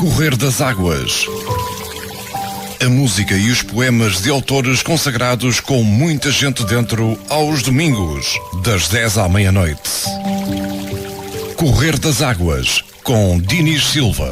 Correr das Águas. A música e os poemas de autores consagrados com muita gente dentro aos domingos, das 10 à meia-noite. Correr das Águas, com Dinis Silva.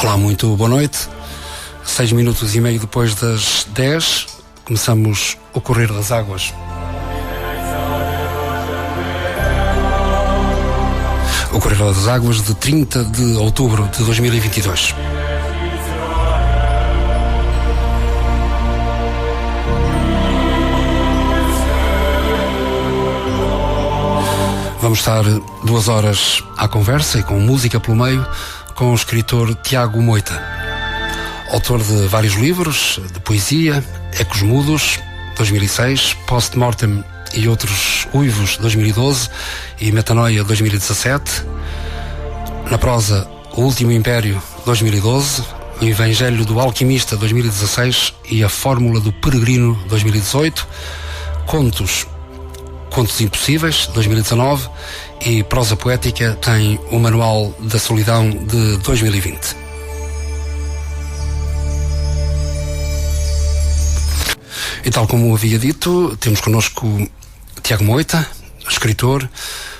Olá, muito boa noite. 6 minutos e meio depois das 10, começamos o Correr das Águas. O Correr das Águas de 30 de outubro de 2022. Vamos estar 2 horas à conversa e com música pelo meio, com o escritor Tiago Moita, autor de vários livros de poesia: Ecos Mudos, 2006, Post-Mortem e Outros Uivos, 2012, e Metanoia, 2017. Na prosa, O Último Império, 2012, O Evangelho do Alquimista, 2016, e A Fórmula do Peregrino, 2018. Contos Impossíveis, 2019, e prosa poética tem o Manual da Solidão, de 2020. E tal como havia dito, temos connosco Tiago Moita, escritor.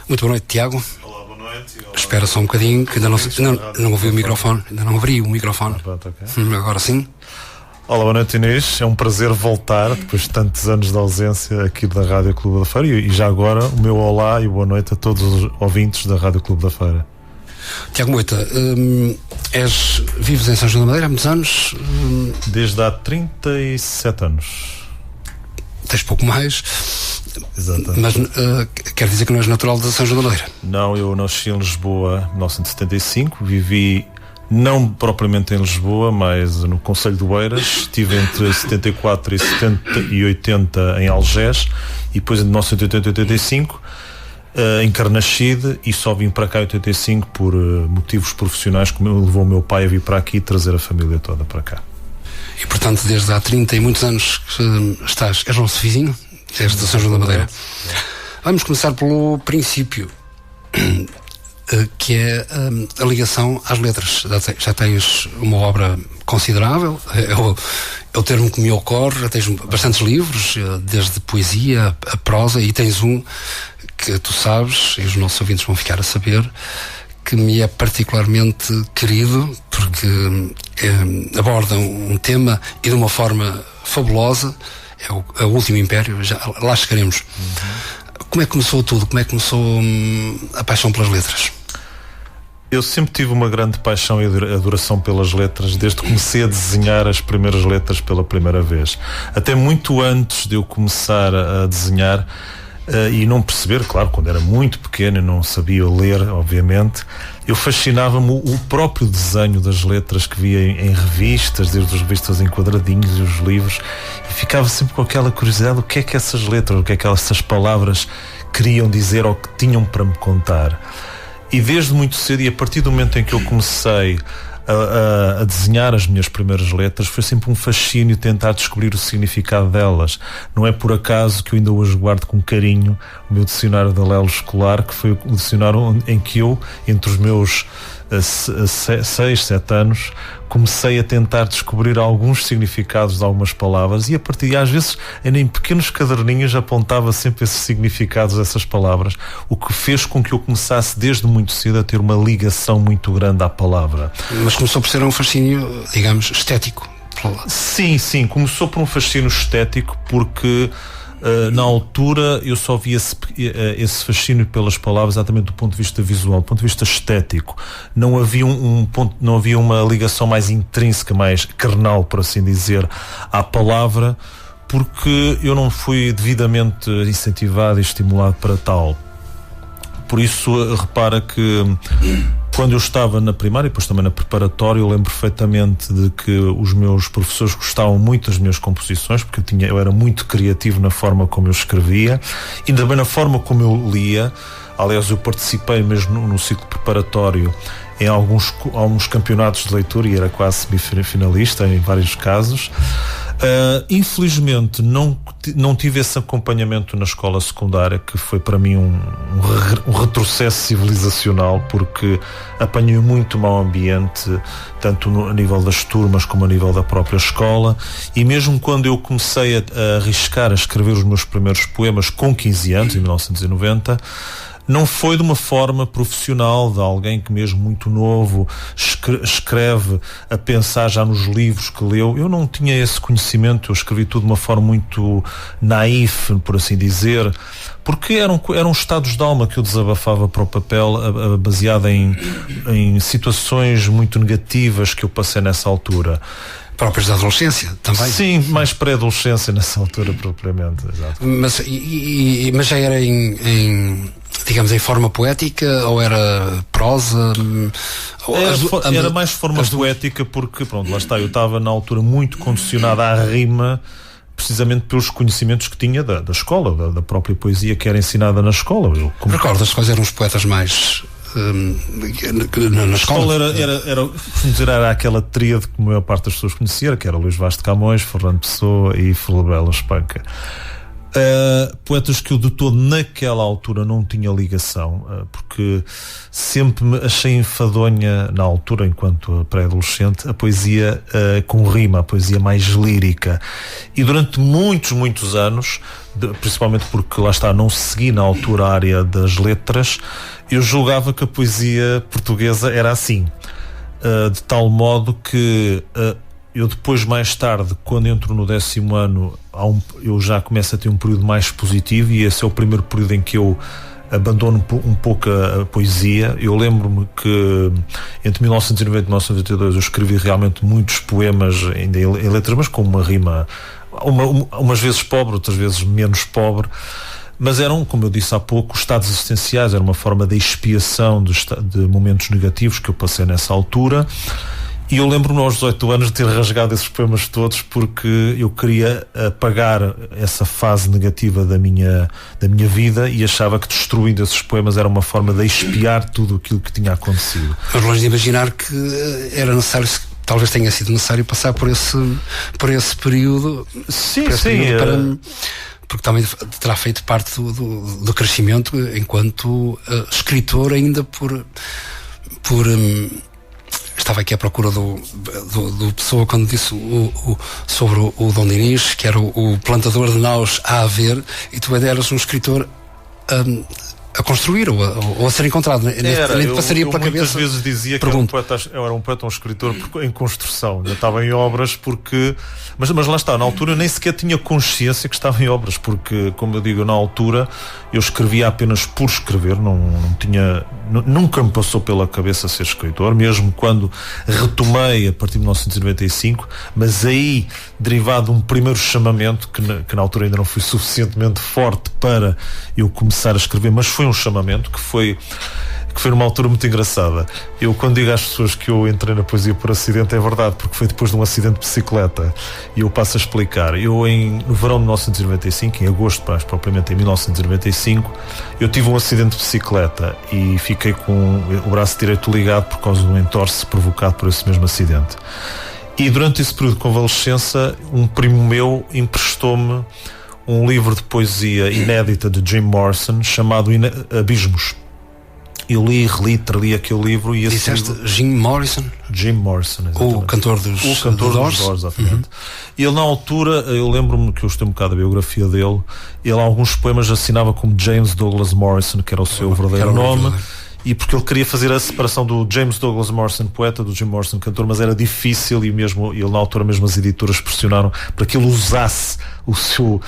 Muito boa noite, Tiago. Olá, boa noite. Olá. Espera só um bocadinho, que ainda não ouvi o microfone, ainda não abri o microfone. Pronto, okay. Agora sim. Olá, boa noite, Inês. É um prazer voltar depois de tantos anos de ausência aqui da Rádio Clube da Feira, e já agora o meu olá e boa noite a todos os ouvintes da Rádio Clube da Feira. Tiago Moita, vives em São João da Madeira há muitos anos? Desde há 37 anos. Tens pouco mais. Exato. Mas quer dizer que não és natural de São João da Madeira? Não, eu nasci em Lisboa em 1975, vivi não propriamente em Lisboa, mas no Concelho de Oeiras. Estive entre 74 e 80 em Algés, e depois entre 1980 e 85 em Carnaxide, e só vim para cá em 85 por motivos profissionais, que levou o meu pai a vir para aqui e trazer a família toda para cá. E portanto, desde há 30 e muitos anos que és nosso vizinho, és de São João da Madeira. Vamos começar pelo princípio. que é a ligação às letras. Já tens uma obra considerável, é o termo que me ocorre, já tens bastantes livros, desde poesia a prosa, e tens um que tu sabes, e os nossos ouvintes vão ficar a saber, que me é particularmente querido, porque aborda um tema e de uma forma fabulosa, é o Último Império, lá chegaremos. Como é que começou tudo? Como é que começou a paixão pelas letras? Eu sempre tive uma grande paixão e adoração pelas letras, desde que comecei a desenhar as primeiras letras pela primeira vez. Até muito antes de eu começar a desenhar, e não perceber, claro, quando era muito pequeno e não sabia ler, obviamente, eu fascinava-me o próprio desenho das letras que via em revistas, desde as revistas em quadradinhos e os livros, e ficava sempre com aquela curiosidade: o que é que essas letras, o que é que essas palavras queriam dizer ou que tinham para me contar. E desde muito cedo, e a partir do momento em que eu comecei a desenhar as minhas primeiras letras, foi sempre um fascínio tentar descobrir o significado delas. Não é por acaso que eu ainda hoje guardo com carinho o meu dicionário de Alelo escolar, que foi o dicionário em que eu, entre os meus 6, 7 anos, comecei a tentar descobrir alguns significados de algumas palavras, e a partir, às vezes, em pequenos caderninhos, apontava sempre esses significados dessas palavras, o que fez com que eu começasse desde muito cedo a ter uma ligação muito grande à palavra. Mas começou por ser um fascínio, digamos, estético. Sim, começou por um fascínio estético, porque na altura eu só via esse fascínio pelas palavras exatamente do ponto de vista visual, do ponto de vista estético. Não havia não havia uma ligação mais intrínseca, mais carnal, por assim dizer, à palavra, porque eu não fui devidamente incentivado e estimulado para tal. Por isso, repara que quando eu estava na primária e depois também na preparatória, eu lembro perfeitamente de que os meus professores gostavam muito das minhas composições, porque eu era muito criativo na forma como eu escrevia e também na forma como eu lia. Aliás, eu participei mesmo no ciclo preparatório em alguns campeonatos de leitura e era quase semifinalista em vários casos. Infelizmente não tive esse acompanhamento na escola secundária, que foi para mim um retrocesso civilizacional, porque apanhei muito mau ambiente, tanto a nível das turmas como a nível da própria escola. E mesmo quando eu comecei a arriscar a escrever os meus primeiros poemas com 15 anos, em 1990, não foi de uma forma profissional, de alguém que mesmo muito novo escreve a pensar já nos livros que leu. Eu não tinha esse conhecimento, eu escrevi tudo de uma forma muito naif, por assim dizer, porque eram estados de alma que eu desabafava para o papel, baseado em situações muito negativas que eu passei nessa altura. Próprias da adolescência também? Sim, mais pré-adolescência nessa altura propriamente, exato. Mas já era digamos, em forma poética, ou era prosa? Era mais forma poética, porque, pronto, lá está, eu estava na altura muito condicionado à rima, precisamente pelos conhecimentos que tinha da escola, da própria poesia que era ensinada na escola. Recordas quais eram os poetas mais... na escola era aquela tríade que a maior parte das pessoas conhecia, que era Luís Vaz de Camões, Fernando Pessoa e Flabela Espanca. Poetas que eu de todo naquela altura não tinha ligação, porque sempre me achei enfadonha na altura, enquanto pré-adolescente, a poesia com rima, a poesia mais lírica. E durante muitos anos, principalmente porque lá está, não segui na altura a área das letras, eu julgava que a poesia portuguesa era assim, de tal modo que eu depois, mais tarde, quando entro no 10º ano, eu já começo a ter um período mais positivo, e esse é o primeiro período em que eu abandono um pouco a poesia. Eu lembro-me que entre 1990 e 1992 eu escrevi realmente muitos poemas ainda em letras, mas com uma rima umas vezes pobre, outras vezes menos pobre, mas eram, como eu disse há pouco, estados existenciais, era uma forma de expiação de momentos negativos que eu passei nessa altura. E eu lembro-me aos 18 anos de ter rasgado esses poemas todos, porque eu queria apagar essa fase negativa da minha vida, e achava que destruindo esses poemas era uma forma de expiar tudo aquilo que tinha acontecido. Mas longe de imaginar que era necessário, talvez tenha sido necessário passar por esse período. Sim, porque também terá feito parte do crescimento enquanto escritor, ainda por estava aqui à procura do Pessoa quando disse sobre o Dom Dinis, que era o plantador de naus a haver, e tu eras um escritor a construir ou a ser encontrado. Nem te passaria pela cabeça. Muitas vezes dizia que era um poeta, um escritor em construção. Eu estava em obras porque... Mas lá está, na altura eu nem sequer tinha consciência que estava em obras, porque, como eu digo, na altura eu escrevia apenas por escrever, nunca me passou pela cabeça ser escritor, mesmo quando retomei a partir de 1995, mas aí, derivado de um primeiro chamamento, que na altura ainda não foi suficientemente forte para eu começar a escrever, mas foi um chamamento que foi numa altura muito engraçada. Eu, quando digo às pessoas que eu entrei na poesia por acidente, é verdade, porque foi depois de um acidente de bicicleta, e eu passo a explicar. No verão de 1995, em agosto, mais propriamente em 1995, eu tive um acidente de bicicleta e fiquei com o braço direito ligado por causa de um entorse provocado por esse mesmo acidente. E durante esse período de convalescença, um primo meu emprestou-me um livro de poesia inédita de Jim Morrison chamado Abismos. Eu reli aquele livro e disseste Jim Morrison? Jim Morrison, exatamente. O cantor dos Doors, exatamente. Ele, na altura, eu lembro-me que eu estou um bocado a biografia dele, ele alguns poemas assinava como James Douglas Morrison, que era o seu verdadeiro nome. E porque ele queria fazer a separação do James Douglas Morrison, poeta, do Jim Morrison, cantor, mas era difícil, e ele na altura mesmo as editoras pressionaram para que ele usasse o seu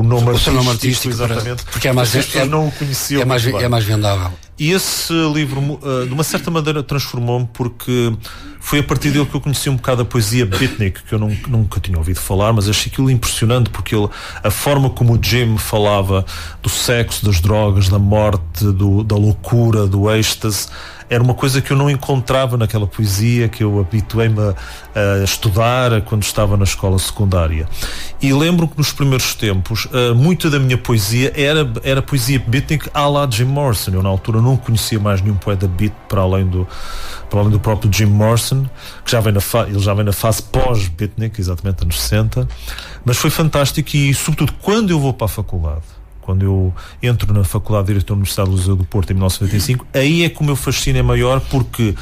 nome artístico, exatamente, porque é mais, não o conheciam, é mais vendável. E esse livro, de uma certa maneira, transformou-me, porque foi a partir dele que eu conheci um bocado a poesia beatnik, que eu nunca tinha ouvido falar, mas achei aquilo impressionante, porque a forma como o Jim falava do sexo, das drogas, da morte, da loucura, do êxtase, era uma coisa que eu não encontrava naquela poesia que eu habituei-me a estudar quando estava na escola secundária. E lembro que nos primeiros tempos, muita da minha poesia era poesia beatnik à la Jim Morrison. Eu na altura não conhecia mais nenhum poeta beat para além do próprio Jim Morrison, que ele já vem na fase pós-beatnik, exatamente anos 60. Mas foi fantástico, e sobretudo quando eu vou para a faculdade, quando eu entro na Faculdade de Direito da Universidade de Lisboa do Porto em 1995, aí é que o meu fascínio é maior, porque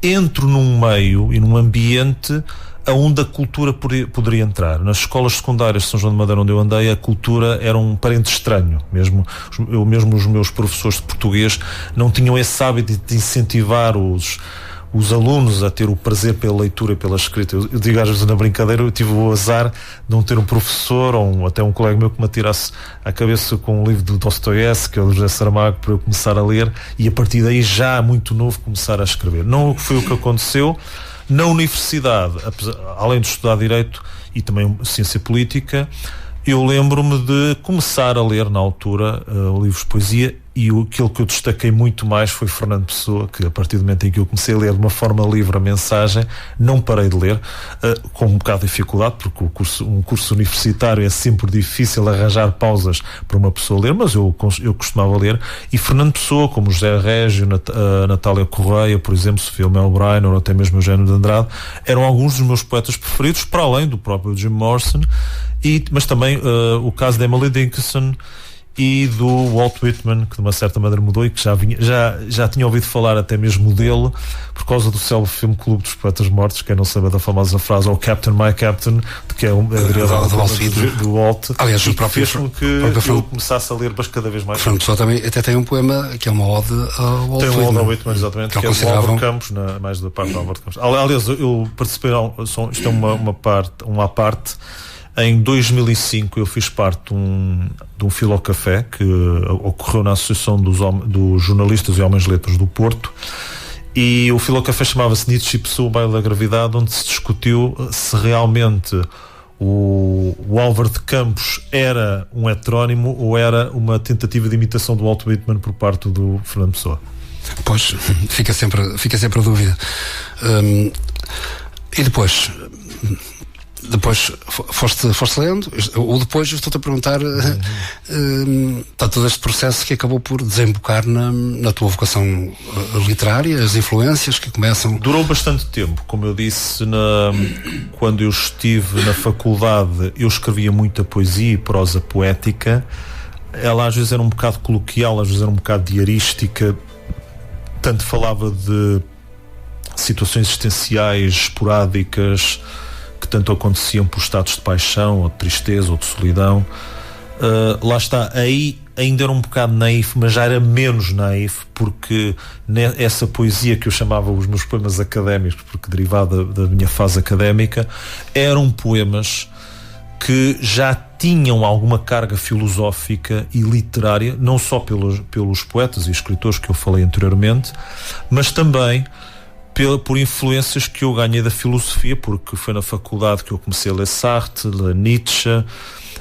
entro num meio e num ambiente aonde a cultura poderia entrar. Nas escolas secundárias de São João de Madeira, onde eu andei, a cultura era um parente estranho. Mesmo os meus professores de português não tinham esse hábito de incentivar os alunos a ter o prazer pela leitura e pela escrita. Eu digo às vezes na brincadeira, eu tive o azar de não ter um professor ou até um colega meu que me atirasse à cabeça com um livro do Dostoiévski ou do José Saramago para eu começar a ler, e a partir daí, já muito novo, começar a escrever. Não foi o que aconteceu. Na universidade, além de estudar Direito e também Ciência Política, eu lembro-me de começar a ler na altura livros de poesia, e aquilo que eu destaquei muito mais foi Fernando Pessoa, que a partir do momento em que eu comecei a ler de uma forma livre a mensagem, não parei de ler, com um bocado de dificuldade, porque um curso universitário é sempre difícil arranjar pausas para uma pessoa ler, mas eu costumava ler, e Fernando Pessoa, como José Régio, Natália Correia, por exemplo, Sofia Mel Brainer, ou até mesmo Eugênio de Andrade, eram alguns dos meus poetas preferidos, para além do próprio Jim Morrison, mas também o caso de Emily Dickinson e do Walt Whitman, que de uma certa maneira mudou, e que já tinha ouvido falar até mesmo dele por causa do célebre filme Clube dos Poetas Mortos. Quem não sabe da famosa frase "Oh Captain, my Captain", que é do Walt, aliás, o próprio fez com que eu começasse a ler cada vez mais. Fernando Pessoa também até tem um poema que é uma ode ao Walt Whitman. Tem um ode ao Whitman, exatamente, que é o Álvaro Campos, mais da parte do Álvaro Campos. Aliás, eu participei, isto é uma parte. Em 2005 eu fiz parte de um Filocafé que ocorreu na Associação dos Jornalistas e Homens de Letras do Porto, e o Filocafé chamava-se Nietzsche e Pessoa, o Baile da Gravidade, onde se discutiu se realmente o Álvaro de Campos era um heterónimo ou era uma tentativa de imitação do Walt Whitman por parte do Fernando Pessoa. Pois, fica sempre a dúvida. E depois, depois foste lendo, ou depois eu estou-te a perguntar todo este processo que acabou por desembocar na tua vocação literária, as influências que começam... Durou bastante tempo, como eu disse, quando eu estive na faculdade eu escrevia muita poesia e prosa poética. Ela às vezes era um bocado coloquial, às vezes era um bocado diarística, tanto falava de situações existenciais esporádicas que tanto aconteciam por estados de paixão ou de tristeza ou de solidão. Lá está, aí ainda era um bocado naif, mas já era menos naif, porque essa poesia que eu chamava os meus poemas académicos, porque derivava da minha fase académica, eram poemas que já tinham alguma carga filosófica e literária, não só pelos poetas e escritores que eu falei anteriormente, mas também por influências que eu ganhei da filosofia, porque foi na faculdade que eu comecei a ler Sartre, ler Nietzsche,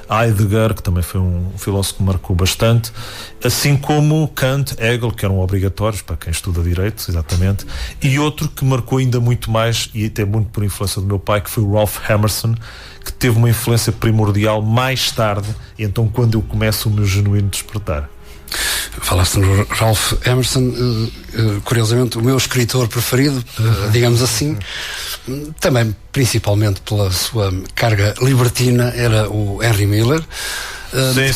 Heidegger, que também foi um filósofo que me marcou bastante, assim como Kant, Hegel, que eram obrigatórios para quem estuda direito, exatamente, e outro que marcou ainda muito mais, e até muito por influência do meu pai, que foi o Ralph Emerson, que teve uma influência primordial mais tarde, então quando eu começo o meu genuíno despertar. Falaste no Ralph Emerson, curiosamente o meu escritor preferido, digamos assim, também principalmente pela sua carga libertina, era o Henry Miller,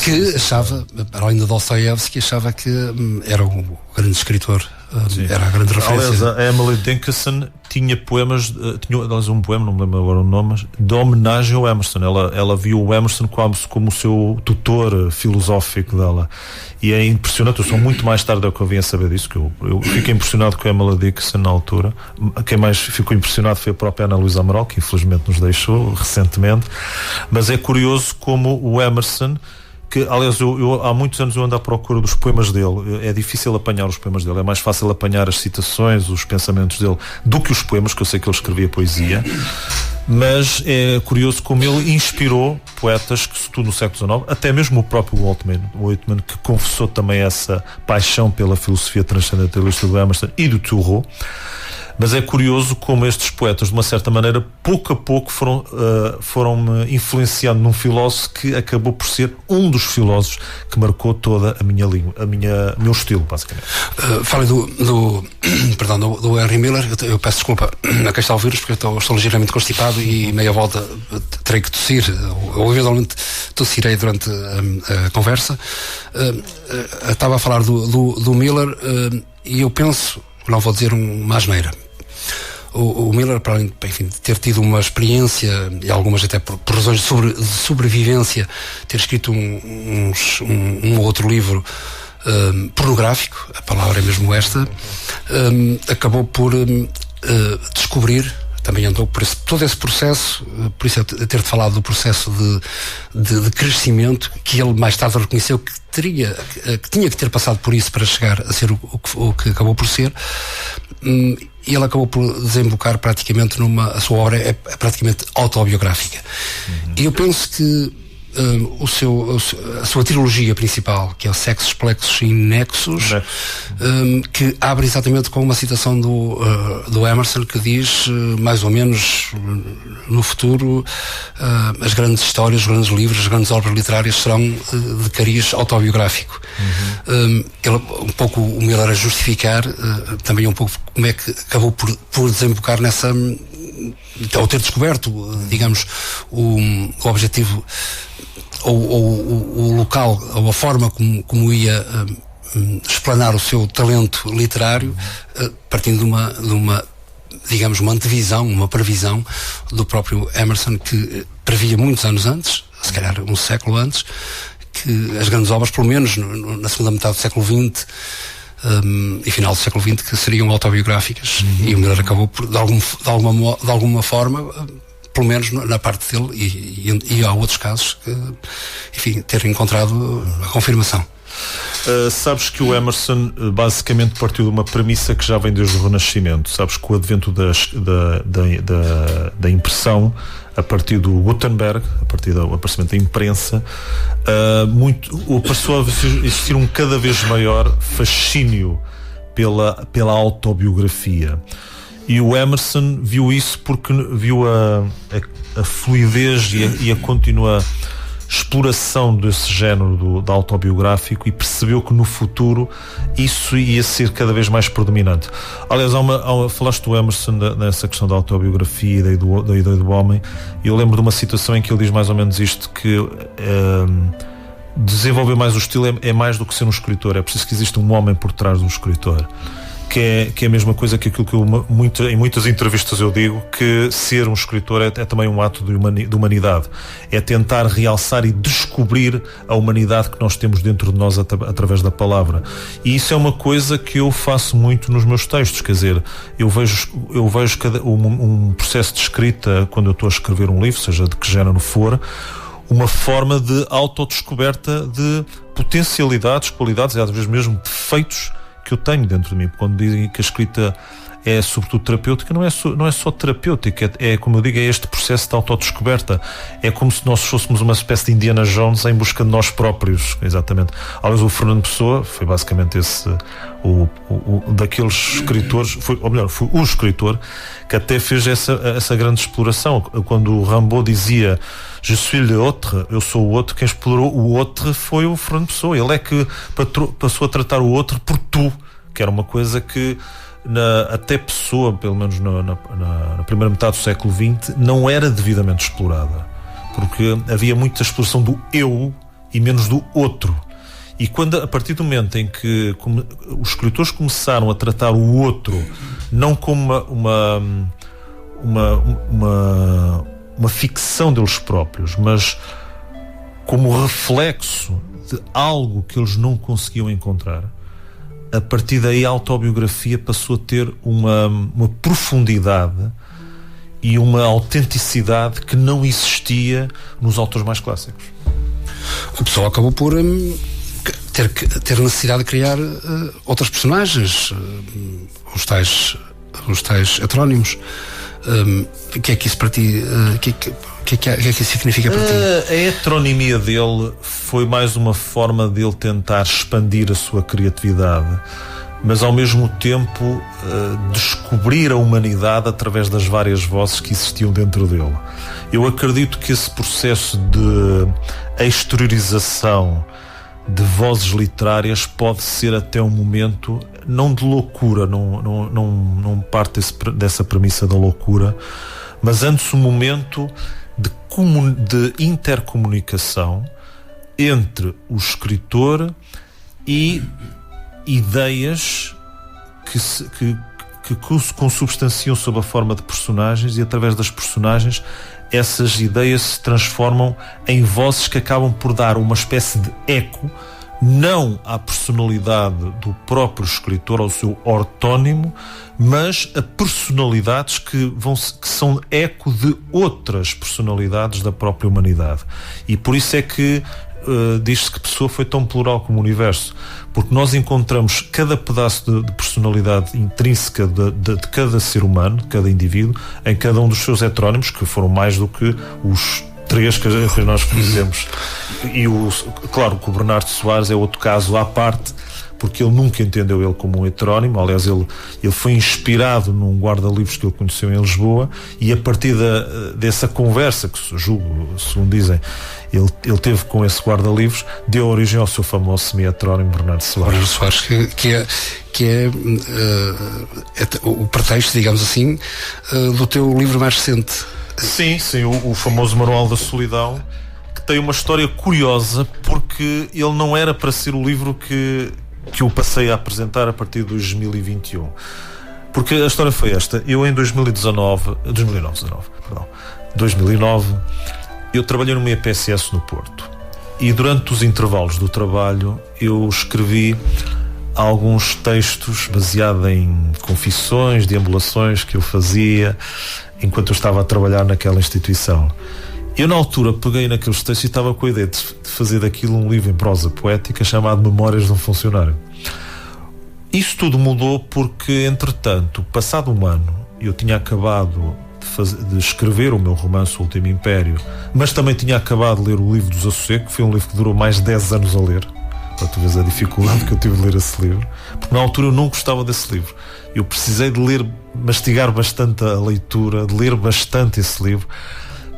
que achava, além de Dostoiévski, achava que era o grande escritor, era a grande referência. Aliás, a Emily Dickinson tinha poemas, tinha um poema, não me lembro agora o nome, de homenagem ao Emerson. Ela viu o Emerson como o seu tutor filosófico dela, e é impressionante. Eu sou muito mais tarde que eu vim a saber disso, que eu fiquei impressionado com a Emily Dickinson na altura. Quem mais ficou impressionado foi a própria Ana Luísa Amaral, que infelizmente nos deixou recentemente. Mas é curioso como o Emerson, que aliás eu há muitos anos eu ando à procura dos poemas dele. É difícil apanhar os poemas dele, é mais fácil apanhar as citações, os pensamentos dele, do que os poemas, que eu sei que ele escrevia poesia. Mas é curioso como ele inspirou poetas que, sobretudo no século XIX, até mesmo o próprio Whitman, que confessou também essa paixão pela filosofia transcendentalista do Emerson e do Thoreau. Mas é curioso como estes poetas, de uma certa maneira, pouco a pouco foram-me influenciando num filósofo que acabou por ser um dos filósofos que marcou toda a minha língua, meu estilo, basicamente. Falei do Henry Miller. Eu peço desculpa a quem está a ouvir-os, porque eu estou ligeiramente constipado e meia volta terei que tossir, ou eventualmente tossirei durante a conversa. Estava a falar do Miller, e eu penso, não vou dizer uma asneira. O Miller, para além de ter tido uma experiência, e algumas até por razões de sobrevivência, ter escrito um ou outro livro pornográfico, a palavra é mesmo esta, acabou por descobrir, também andou por todo esse processo, por isso eu ter-te falado do processo de crescimento, que ele mais tarde reconheceu que tinha que ter passado por isso para chegar a ser o que acabou por ser. E ele acabou por desembocar praticamente a sua obra é praticamente autobiográfica. E eu penso que a sua trilogia principal, que é o Sexos, Plexos e Nexos, que abre exatamente com uma citação do Emerson, que diz, mais ou menos, no futuro, as grandes histórias, os grandes livros, as grandes obras literárias serão de cariz autobiográfico. Um pouco o Miller a justificar também um pouco como é que acabou por desembocar nessa, ou ter descoberto, digamos, o objetivo ou o local, ou a forma como ia explanar o seu talento literário, partindo de uma digamos, uma antevisão, uma previsão do próprio Emerson, que previa muitos anos antes, se calhar um século antes, que as grandes obras, pelo menos na segunda metade do século XX e final do século XX, que seriam autobiográficas. E o Miller acabou por, de alguma forma, pelo menos na parte dele, e há outros casos que, enfim, ter encontrado a confirmação. Sabes que o Emerson basicamente partiu de uma premissa que já vem desde o Renascimento. Sabes que o advento da impressão, a partir do Gutenberg, a partir do aparecimento da imprensa, passou a existir um cada vez maior fascínio pela autobiografia. E o Emerson viu isso porque viu a fluidez e a contínua exploração desse género do autobiográfico, e percebeu que no futuro isso ia ser cada vez mais predominante. Aliás, falaste do Emerson nessa questão da autobiografia e da ideia do homem. Eu lembro de uma situação em que ele diz mais ou menos isto, que desenvolver mais o estilo é mais do que ser um escritor. É preciso que exista um homem por trás de um escritor, que é a mesma coisa que aquilo que em muitas entrevistas eu digo, que ser um escritor é também um ato de humanidade. É tentar realçar e descobrir a humanidade que nós temos dentro de nós através da palavra. E isso é uma coisa que eu faço muito nos meus textos. Quer dizer, eu vejo um processo de escrita, quando eu estou a escrever um livro, seja de que género for, uma forma de autodescoberta de potencialidades, qualidades e às vezes mesmo defeitos que eu tenho dentro de mim. Quando dizem que a escrita é sobretudo terapêutica, não é só terapêutica, é como eu digo, é este processo de autodescoberta. É como se nós fôssemos uma espécie de Indiana Jones em busca de nós próprios, exatamente. Aliás, o Fernando Pessoa foi basicamente esse, daqueles escritores, foi o escritor que até fez essa grande exploração. Quando o Rimbaud dizia "Je suis le autre", eu sou o outro, quem explorou o outro foi o Fernando Pessoa. Ele é que passou a tratar o outro por tu, que era uma coisa que até Pessoa, pelo menos na primeira metade do século XX, não era devidamente explorada, porque havia muita exploração do eu e menos do outro. E a partir do momento em que os escritores começaram a tratar o outro não como uma ficção deles próprios, mas como reflexo de algo que eles não conseguiam encontrar, a partir daí a autobiografia passou a ter uma profundidade e uma autenticidade que não existia nos autores mais clássicos. A pessoa acabou por ter necessidade de criar outras personagens, os tais heterónimos. O que é que isso para ti, o que é que isso significa para ti? A heteronimia dele foi mais uma forma dele tentar expandir a sua criatividade, mas ao mesmo tempo descobrir a humanidade através das várias vozes que existiam dentro dele. Eu acredito que esse processo de exteriorização de vozes literárias pode ser até um momento não de loucura, não parte dessa premissa da loucura, mas antes um momento de intercomunicação entre o escritor e ideias que se consubstanciam sob a forma de personagens, e através das personagens essas ideias se transformam em vozes que acabam por dar uma espécie de eco, não à personalidade do próprio escritor, ao seu ortónimo, mas a personalidades que são eco de outras personalidades da própria humanidade. E por isso é que diz-se que Pessoa foi tão plural como o universo, porque nós encontramos cada pedaço de personalidade intrínseca de cada ser humano, de cada indivíduo, em cada um dos seus heterónimos, que foram mais do que os 3 que nós conhecemos. E claro que o Bernardo Soares é outro caso à parte, porque ele nunca entendeu ele como um heterónimo. Aliás, ele foi inspirado num guarda-livros que ele conheceu em Lisboa, e a partir dessa conversa, que julgo, segundo dizem, ele teve com esse guarda-livros, deu origem ao seu famoso semi-heterónimo Bernardo Soares. Bernardo Soares, que é o pretexto, digamos assim, do teu livro mais recente. Sim, o famoso Manual da Solidão, que tem uma história curiosa, porque ele não era para ser o livro que eu passei a apresentar a partir de 2021. Porque a história foi esta: eu em 2009, eu trabalhei numa EPSS no Porto, e durante os intervalos do trabalho eu escrevi alguns textos baseados em confissões, deambulações que eu fazia enquanto eu estava a trabalhar naquela instituição. Eu na altura peguei naqueles textos e estava com a ideia de fazer daquilo um livro em prosa poética chamado Memórias de um Funcionário. Isso tudo mudou porque, entretanto, passado um ano, eu tinha acabado de escrever o meu romance O Último Império, mas também tinha acabado de ler o livro do Desassossego, que foi um livro que durou mais de 10 anos a ler, para tu veres a dificuldade que eu tive de ler esse livro, porque na altura eu não gostava desse livro. Eu precisei de ler, mastigar bastante a leitura, de ler bastante esse livro,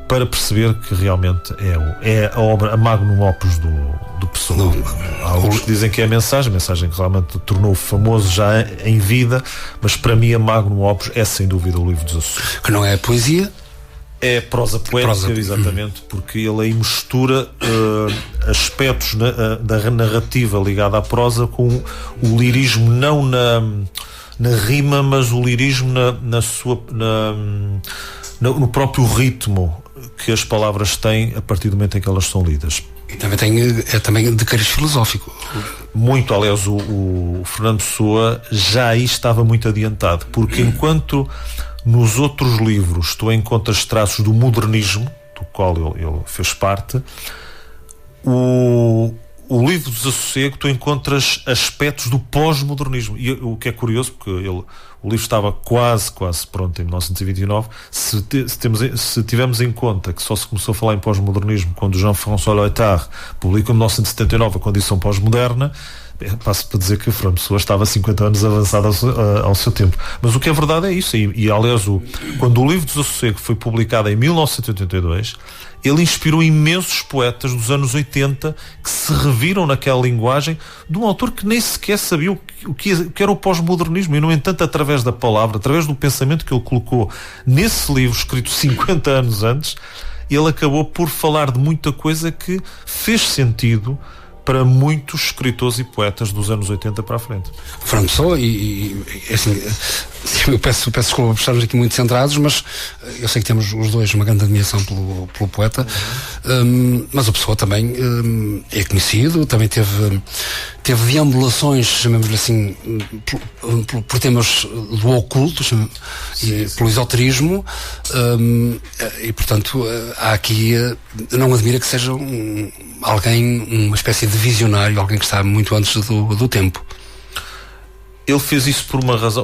para perceber que realmente é a obra, a magnum opus do Pessoa. Há alguns que dizem que é a mensagem que realmente tornou famoso já em vida, mas para mim a magnum opus é sem dúvida o Livro dos Assossegos. Que não é poesia? É prosa poética, exatamente, porque ele aí mistura aspectos da narrativa ligada à prosa com o lirismo, não na rima, mas o lirismo no próprio ritmo que as palavras têm a partir do momento em que elas são lidas. E também de cariz filosófico. Muito, aliás, o Fernando Pessoa já aí estava muito adiantado, porque enquanto nos outros livros tu encontras traços do modernismo, do qual ele fez parte, o Livro do Desassossego tu encontras aspectos do pós-modernismo. E o que é curioso, porque o livro estava quase pronto em 1929. Se tivermos em conta que só se começou a falar em pós-modernismo quando Jean-François Lyotard publicou em 1979 a Condição Pós-Moderna, passo para dizer que Fernando Pessoa estava 50 anos avançado ao seu tempo. Mas o que é verdade é isso. E aliás, quando o Livro do Desassossego foi publicado em 1982, ele inspirou imensos poetas dos anos 80 que se reviram naquela linguagem de um autor que nem sequer sabia o que era o pós-modernismo. E, no entanto, através da palavra, através do pensamento que ele colocou nesse livro, escrito 50 anos antes, ele acabou por falar de muita coisa que fez sentido para muitos escritores e poetas dos anos 80 para a frente. Fernando Pessoa, assim, eu peço desculpa por estarmos aqui muito centrados, mas eu sei que temos os dois uma grande admiração pelo poeta, mas o Pessoa também é conhecido, também teve deambulações, chamemos-lhe assim, por temas do oculto, pelo esoterismo, e portanto há aqui, não admira que seja alguém, uma espécie de visionário, alguém que está muito antes do tempo. Ele fez isso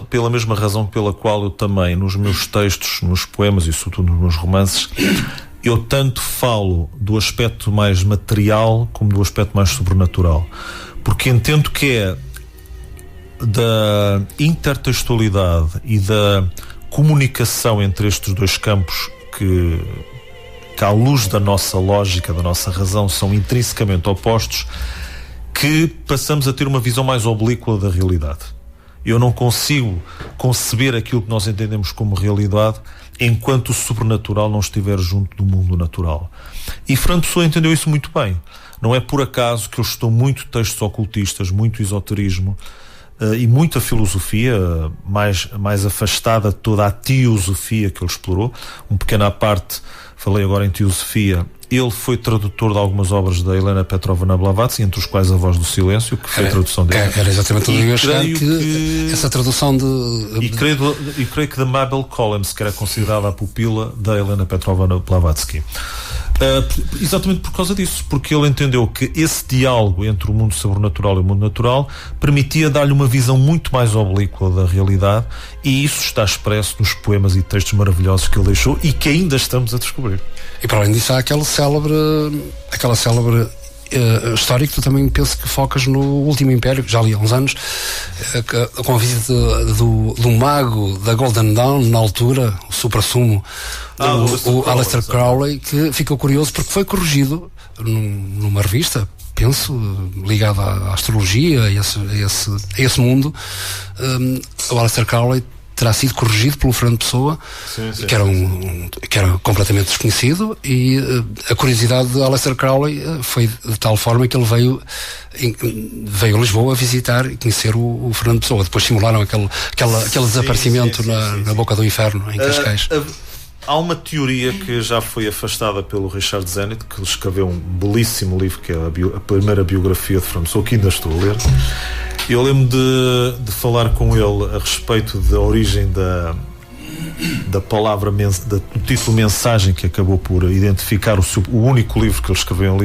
pela mesma razão pela qual eu também, nos meus textos, nos poemas e sobretudo nos meus romances, eu tanto falo do aspecto mais material como do aspecto mais sobrenatural, porque entendo que é da intertextualidade e da comunicação entre estes dois campos que à luz da nossa lógica, da nossa razão, são intrinsecamente opostos, que passamos a ter uma visão mais oblíqua da realidade. Eu não consigo conceber aquilo que nós entendemos como realidade enquanto o sobrenatural não estiver junto do mundo natural. E Fernando Pessoa entendeu isso muito bem. Não é por acaso que eu estou muito textos ocultistas, muito esoterismo e muita filosofia mais afastada de toda a teosofia que ele explorou. Um pequeno à parte, falei agora em teosofia. Ele foi tradutor de algumas obras da Helena Petrovna Blavatsky, entre os quais A Voz do Silêncio, que foi a tradução dele. Era exatamente o que eu ia achar, que essa tradução de... E creio que da Mabel Collins, que era considerada a pupila da Helena Petrovna Blavatsky. Exatamente por causa disso, porque ele entendeu que esse diálogo entre o mundo sobrenatural e o mundo natural permitia dar-lhe uma visão muito mais oblíqua da realidade, e isso está expresso nos poemas e textos maravilhosos que ele deixou e que ainda estamos a descobrir. E para além disso há aquela célebre história que tu também penso que focas no Último Império, que já li há uns anos, com a visita do mago da Golden Dawn, na altura, o supra-sumo, o Aleister Crowley, que ficou curioso porque foi corrigido numa revista, penso, ligada à astrologia, a esse mundo. O Aleister Crowley terá sido corrigido pelo Fernando Pessoa, sim. Que era completamente desconhecido, e a curiosidade de Aleister Crowley foi de tal forma que ele veio a Lisboa visitar e conhecer o Fernando Pessoa. Depois simularam aquele desaparecimento na boca do inferno, em Cascais. Há uma teoria que já foi afastada pelo Richard Zenit, que escreveu um belíssimo livro, que é a primeira biografia de Fernando Pessoa, que ainda estou a ler. Eu lembro de falar com ele a respeito da origem da palavra, do título Mensagem, que acabou por identificar o único livro que ele escreveu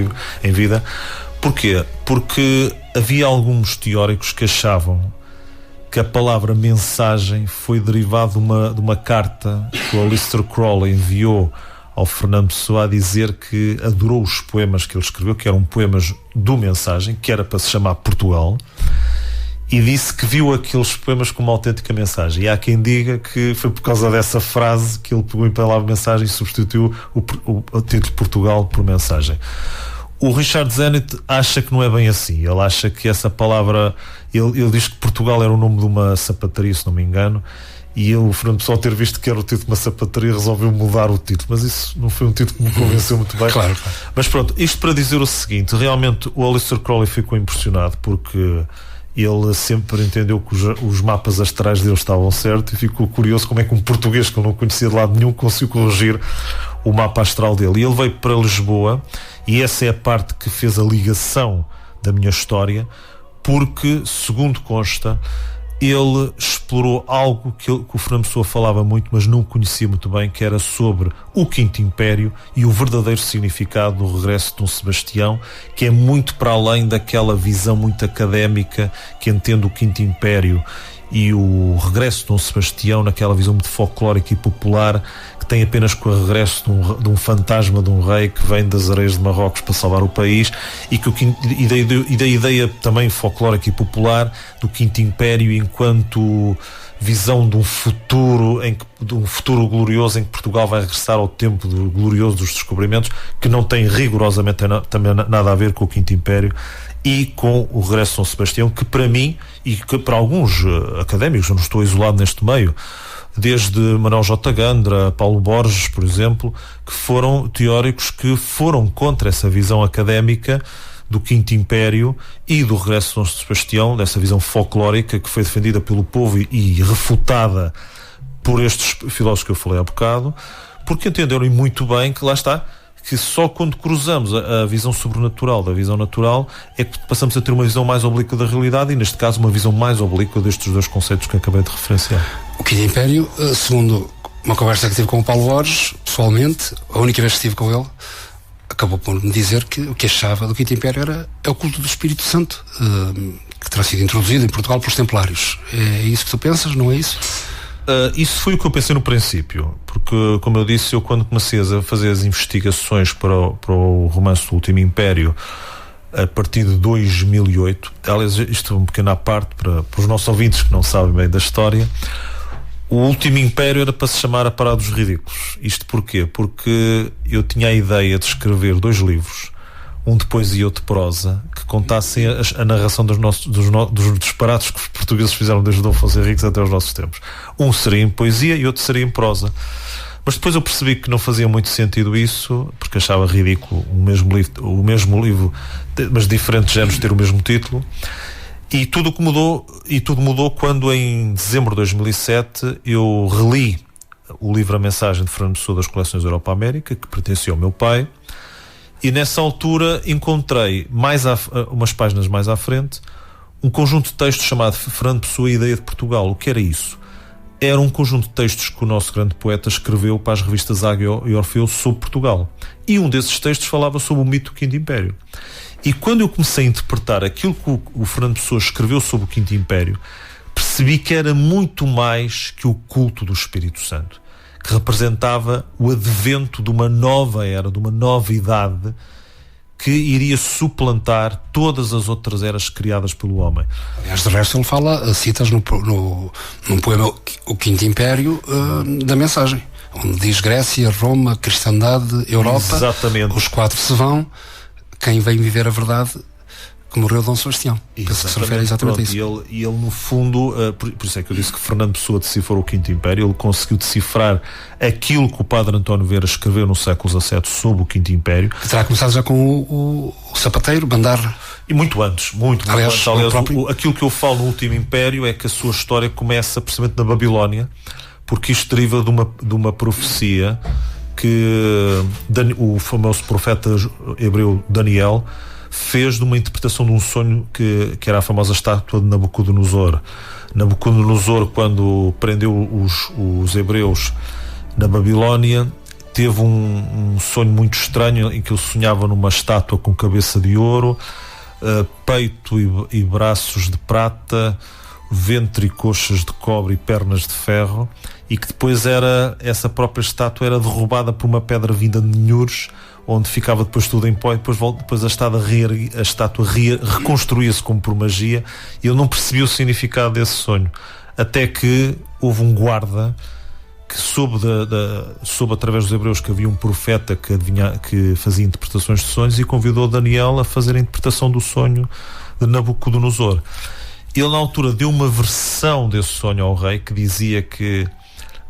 em vida. Porquê? Porque havia alguns teóricos que achavam que a palavra mensagem foi derivada de uma carta que o Aleister Crowley enviou ao Fernando Pessoa a dizer que adorou os poemas que ele escreveu, que eram poemas do Mensagem, que era para se chamar Portugal, e disse que viu aqueles poemas como uma autêntica mensagem. E há quem diga que foi por causa dessa frase que ele pegou em palavra mensagem e substituiu o título Portugal por Mensagem. O Richard Zenit acha que não é bem assim. Ele acha que essa palavra... Ele diz que Portugal era o nome de uma sapataria, se não me engano, e o Fernando Pessoa, ao ter visto que era o título de uma sapataria, resolveu mudar o título. Mas isso não foi um título que me convenceu muito bem. Claro. Mas pronto, isto para dizer o seguinte: realmente o Aleister Crowley ficou impressionado porque ele sempre entendeu que os mapas astrais dele estavam certos, e ficou curioso como é que um português que eu não conhecia de lado nenhum conseguiu corrigir o mapa astral dele. E ele veio para Lisboa, e essa é a parte que fez a ligação da minha história, porque, segundo consta, ele explorou algo que o Fernando Pessoa falava muito, mas não conhecia muito bem, que era sobre o Quinto Império e o verdadeiro significado do regresso de Dom Sebastião, que é muito para além daquela visão muito académica que entende o Quinto Império e o regresso de Dom Sebastião naquela visão muito folclórica e popular, que tem apenas com o regresso de um fantasma de um rei que vem das areias de Marrocos para salvar o país, e da ideia também folclórica e popular do Quinto Império enquanto visão de um futuro glorioso em que Portugal vai regressar ao tempo glorioso dos descobrimentos, que não tem rigorosamente também nada a ver com o Quinto Império e com o regresso de Dom Sebastião, que para mim e que para alguns académicos, eu não estou isolado neste meio, desde Manuel J. Gandra, Paulo Borges, por exemplo, que foram teóricos que foram contra essa visão académica do Quinto Império e do regresso de Dom Sebastião, dessa visão folclórica que foi defendida pelo povo e refutada por estes filósofos que eu falei há bocado, porque entenderam muito bem que lá está, que só quando cruzamos a visão sobrenatural da visão natural é que passamos a ter uma visão mais oblíqua da realidade, e neste caso uma visão mais oblíqua destes dois conceitos que acabei de referenciar. O Quinto Império, segundo uma conversa que tive com o Paulo Borges, pessoalmente, a única vez que estive com ele, acabou por me dizer que o que achava do Quinto Império é o culto do Espírito Santo, que terá sido introduzido em Portugal pelos Templários. É isso que tu pensas, não é isso? Isso foi o que eu pensei no princípio, porque, como eu disse, eu quando comecei a fazer as investigações para o romance do Último Império, a partir de 2008, aliás, isto é um pequeno à parte para os nossos ouvintes que não sabem bem da história, o Último Império era para se chamar A Parada dos Ridículos. Isto porquê? Porque eu tinha a ideia de escrever 2 livros, um de poesia e outro de prosa, que contassem a narração dos disparates que os portugueses fizeram desde Dom Afonso Henriques até os nossos tempos. Um seria em poesia e outro seria em prosa. Mas depois eu percebi que não fazia muito sentido isso, porque achava ridículo o mesmo livro, mas diferentes géneros, ter o mesmo título. E tudo mudou quando, em dezembro de 2007, eu reli o livro A Mensagem de Fernando Pessoa das coleções Europa-América, que pertencia ao meu pai, e nessa altura encontrei, umas páginas mais à frente, um conjunto de textos chamado Fernando Pessoa e a Ideia de Portugal. O que era isso? Era um conjunto de textos que o nosso grande poeta escreveu para as revistas Águia e Orfeu sobre Portugal. E um desses textos falava sobre o mito do Quinto Império. E quando eu comecei a interpretar aquilo que o Fernando Pessoa escreveu sobre o Quinto Império, percebi que era muito mais que o culto do Espírito Santo, que representava o advento de uma nova era, de uma nova idade, que iria suplantar todas as outras eras criadas pelo homem. Aliás, de resto ele fala, citas num poema O Quinto Império, da Mensagem, onde diz Grécia, Roma, Cristandade, Europa. Exatamente. Os 4 se vão, quem vem viver a verdade, que morreu Dom Sebastião. Penso que se refere exatamente a isso. E ele no fundo, por isso é que eu disse que Fernando Pessoa decifrou o Quinto Império. Ele conseguiu decifrar aquilo que o Padre António Vieira escreveu no século XVII sobre o Quinto Império, que terá começado já com o sapateiro, Bandarra. E muito antes, muito antes. Aliás, aquilo que eu falo no Último Império é que a sua história começa precisamente na Babilónia, porque isto deriva de uma profecia que o famoso profeta hebreu Daniel fez de uma interpretação de um sonho que era a famosa estátua de Nabucodonosor. Nabucodonosor, quando prendeu os hebreus na Babilónia, teve um sonho muito estranho em que ele sonhava numa estátua com cabeça de ouro, peito e braços de prata, ventre e coxas de cobre e pernas de ferro, e que depois essa própria estátua era derrubada por uma pedra vinda de Ninhuros, onde ficava depois tudo em pó, e depois a estátua reconstruía-se como por magia, e eu não percebi o significado desse sonho, até que houve um guarda que soube através dos hebreus que havia um profeta que fazia interpretações de sonhos, e convidou Daniel a fazer a interpretação do sonho de Nabucodonosor. Ele, na altura, deu uma versão desse sonho ao rei, que dizia que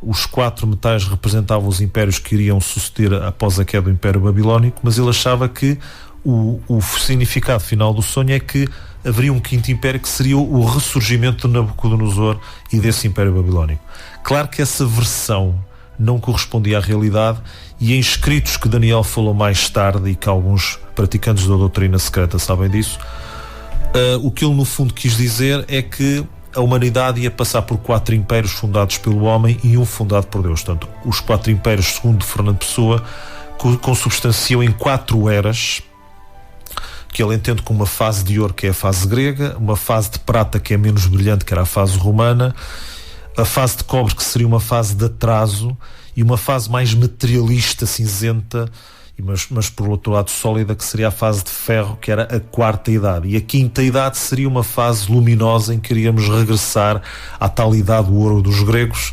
os 4 metais representavam os impérios que iriam suceder após a queda do Império Babilónico, mas ele achava que o significado final do sonho é que haveria um 5º império, que seria o ressurgimento de Nabucodonosor e desse Império Babilónico. Claro que essa versão não correspondia à realidade, e em escritos que Daniel falou mais tarde, e que alguns praticantes da doutrina secreta sabem disso, o que ele no fundo quis dizer é que a humanidade ia passar por 4 impérios fundados pelo homem e um fundado por Deus. Portanto, os 4 impérios, segundo Fernando Pessoa, consubstanciam em 4 eras, que ele entende como uma fase de ouro, que é a fase grega, uma fase de prata, que é menos brilhante, que era a fase romana, a fase de cobre, que seria uma fase de atraso, e uma fase mais materialista, cinzenta, mas por outro lado sólida, que seria a fase de ferro, que era a 4ª idade. E a 5ª idade seria uma fase luminosa, em que iríamos regressar à tal idade do ouro dos gregos,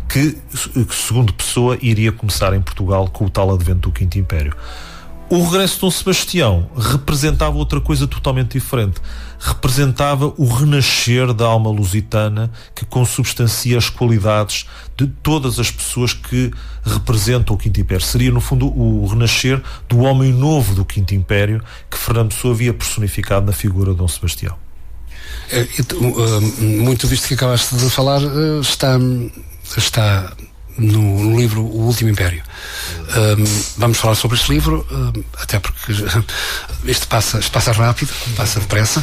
que segundo Pessoa iria começar em Portugal com o tal advento do 5º Império. O regresso de Dom Sebastião representava outra coisa totalmente diferente. Representava o renascer da alma lusitana, que consubstancia as qualidades de todas as pessoas que representam o 5º Império. Seria, no fundo, o renascer do homem novo do 5º Império, que Fernando Pessoa havia personificado na figura de Dom Sebastião. Muito disto que acabaste de falar está no livro O Último Império. Vamos falar sobre este livro, até porque isto passa rápido, passa depressa.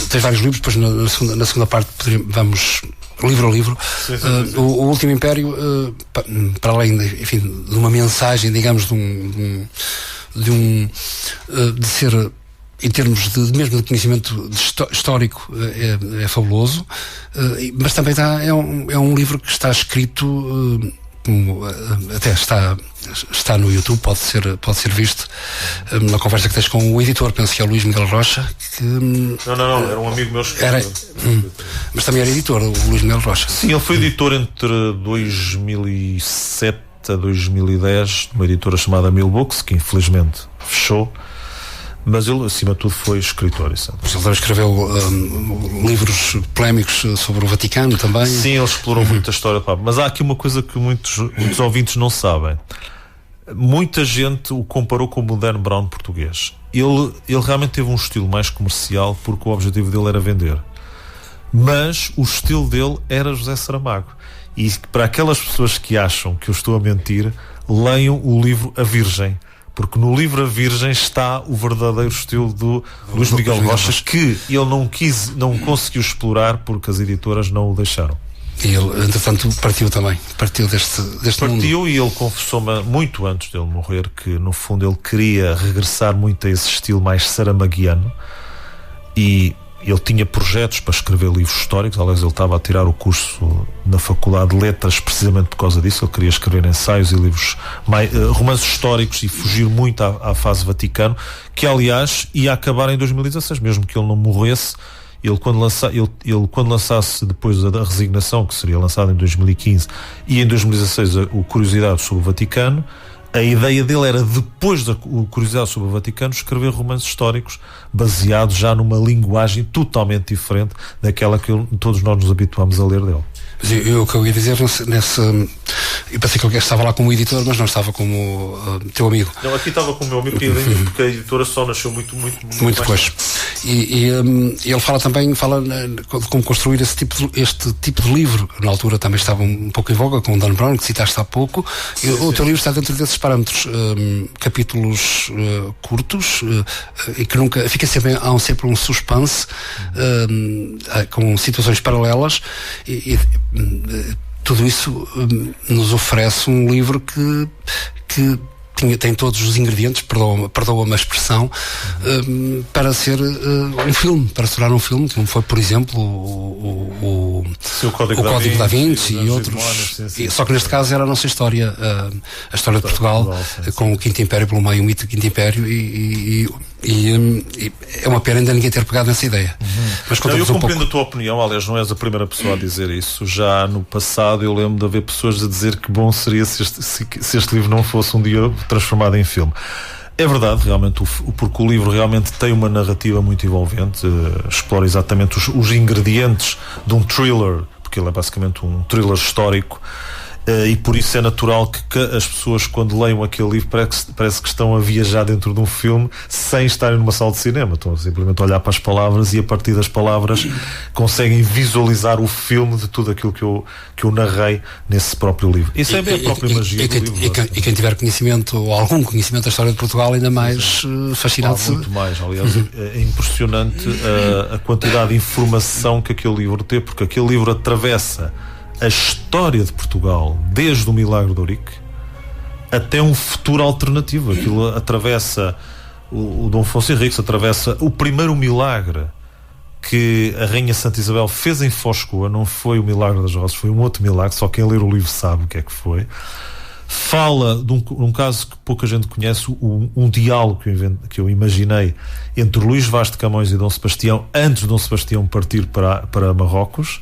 Tens vários livros, depois na segunda parte vamos livro a livro. Sim. O Último Império, para além de uma mensagem, digamos, de ser, em termos mesmo de conhecimento histórico, é fabuloso, mas também é um livro que está escrito, até está no YouTube, pode ser visto na conversa que tens com o editor, penso que é o Luís Miguel Rocha, que... Não, era um amigo meu. Mas também era editor, o Luís Miguel Rocha. Sim, ele foi editor entre 2007 a 2010, de uma editora chamada Mil Books, que infelizmente fechou. Mas ele, acima de tudo, foi escritor. Ele também escreveu livros polémicos sobre o Vaticano também. Sim, ele explorou muito a história do Papa. Mas há aqui uma coisa que muitos ouvintes não sabem. Muita gente o comparou com o Dan Brown português. Ele realmente teve um estilo mais comercial, porque o objetivo dele era vender. Mas o estilo dele era José Saramago. E para aquelas pessoas que acham que eu estou a mentir, leiam o livro A Virgem. Porque no livro A Virgem está o verdadeiro estilo do Luís Miguel Rocha, que ele não conseguiu explorar porque as editoras não o deixaram. E ele, entretanto, partiu deste mundo. E ele confessou-me muito antes dele morrer que, no fundo, ele queria regressar muito a esse estilo mais saramaguiano, e ele tinha projetos para escrever livros históricos. Aliás, ele estava a tirar o curso na Faculdade de Letras precisamente por causa disso. Ele queria escrever ensaios e livros, romances históricos, e fugir muito à fase Vaticano, que aliás ia acabar em 2016, mesmo que ele não morresse. Ele quando lançasse depois da resignação, que seria lançado em 2015, e em 2016 o Curiosidade sobre o Vaticano, a ideia dele era, depois da Curiosidade sobre o Vaticano, escrever romances históricos baseados já numa linguagem totalmente diferente daquela que todos nós nos habituamos a ler dele. O que eu ia dizer eu pensei que ele estava lá como editor, mas não estava como teu amigo. Não, aqui estava como meu amigo, porque a editora só nasceu muito depois. E ele fala de como construir este tipo de livro. Na altura também estava um pouco em voga com o Dan Brown, que citaste há pouco. O teu livro está dentro desses parâmetros, capítulos curtos, e que nunca fica sempre um suspense, com situações paralelas, e tudo isso nos oferece um livro que tem todos os ingredientes, perdoa-me a expressão, para ser um filme, para se tornar um filme, como foi, por exemplo, o Código da Vinci e outros. Só que neste caso era a nossa história, a história de Portugal, com o Quinto Império pelo meio, o mito do Quinto Império, e é uma pena ainda ninguém ter pegado nessa ideia. Mas eu compreendo a tua opinião, aliás, não és a primeira pessoa a dizer isso. Já no passado eu lembro de haver pessoas a dizer que bom seria se este livro não fosse um dia transformado em filme. É verdade, realmente, porque o livro realmente tem uma narrativa muito envolvente, explora exatamente os ingredientes de um thriller, porque ele é basicamente um thriller histórico. E por isso é natural que as pessoas, quando leiam aquele livro, parece que estão a viajar dentro de um filme sem estarem numa sala de cinema. Estão simplesmente a olhar para as palavras e a partir das palavras conseguem visualizar o filme de tudo aquilo que eu narrei nesse próprio livro. Isso é bem a própria magia do livro. E quem tiver conhecimento, ou algum conhecimento da história de Portugal, ainda mais fascinado. Muito mais, aliás, é impressionante a quantidade de informação que aquele livro tem, porque aquele livro atravessa a história de Portugal, desde o Milagre de Ourique até um futuro alternativo. Aquilo atravessa o Dom Afonso Henriques, atravessa o primeiro milagre que a Rainha Santa Isabel fez em Foscoa. Não foi o Milagre das Rosas, foi um outro milagre, só quem ler o livro sabe o que é que foi. Fala de um caso que pouca gente conhece, um diálogo que eu imaginei entre Luís Vaz de Camões e Dom Sebastião, antes de Dom Sebastião partir para Marrocos.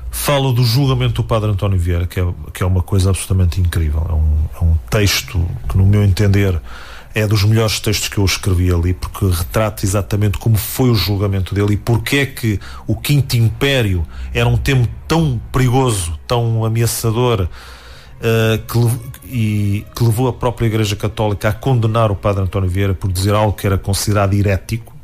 Falo do julgamento do Padre António Vieira, que é uma coisa absolutamente incrível. É um texto que, no meu entender, é dos melhores textos que eu escrevi ali, porque retrata exatamente como foi o julgamento dele e porque é que o Quinto Império era um tema tão perigoso, tão ameaçador, que levou a própria Igreja Católica a condenar o Padre António Vieira por dizer algo que era considerado herético.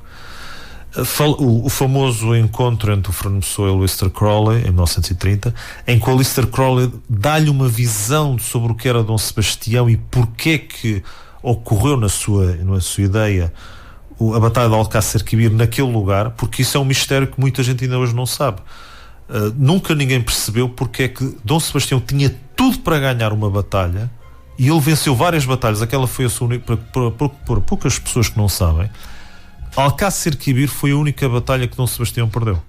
O famoso encontro entre o Fernando Pessoa e o Aleister Crowley em 1930, em que o Aleister Crowley dá-lhe uma visão sobre o que era Dom Sebastião e porque é que ocorreu na sua ideia a Batalha de Alcácer Quibir naquele lugar, porque isso é um mistério que muita gente ainda hoje não sabe. Nunca ninguém percebeu porque é que Dom Sebastião tinha tudo para ganhar uma batalha e ele venceu várias batalhas. Aquela foi a sua única, por poucas pessoas que não sabem. Alcácer Quibir foi a única batalha que Dom Sebastião perdeu.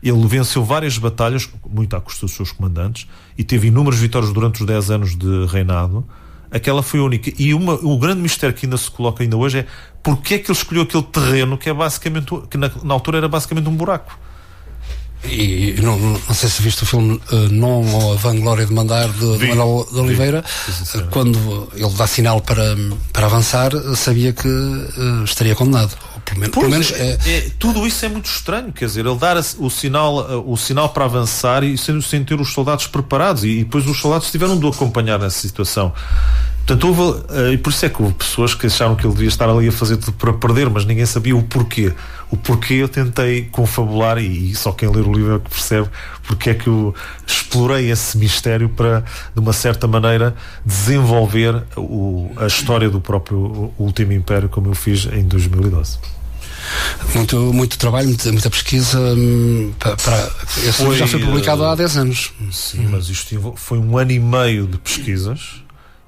Ele venceu várias batalhas, muito à custa dos seus comandantes, e teve inúmeras vitórias durante os 10 anos de reinado. Aquela foi a única. E o grande mistério que ainda se coloca ainda hoje é porque é que ele escolheu aquele terreno que é basicamente, que na altura era basicamente um buraco. E não sei se viste o filme Non ou A Vanglória de Mandar de Manuel de Oliveira. Quando ele dá sinal para avançar, sabia que estaria condenado. Pelo menos tudo isso é muito estranho, quer dizer, ele dar o sinal para avançar e sem ter os soldados preparados, e depois os soldados tiveram de o acompanhar nessa situação. Portanto, e por isso é que houve pessoas que acharam que ele devia estar ali a fazer tudo para perder, mas ninguém sabia o porquê. O porquê eu tentei confabular, e só quem ler o livro é que percebe porque é que eu explorei esse mistério para, de uma certa maneira, desenvolver a história do próprio Último Império, como eu fiz em 2012. Muito trabalho, muita pesquisa. Esse livro já foi publicado há 10 anos. Sim, mas isto foi 1 ano e meio de pesquisas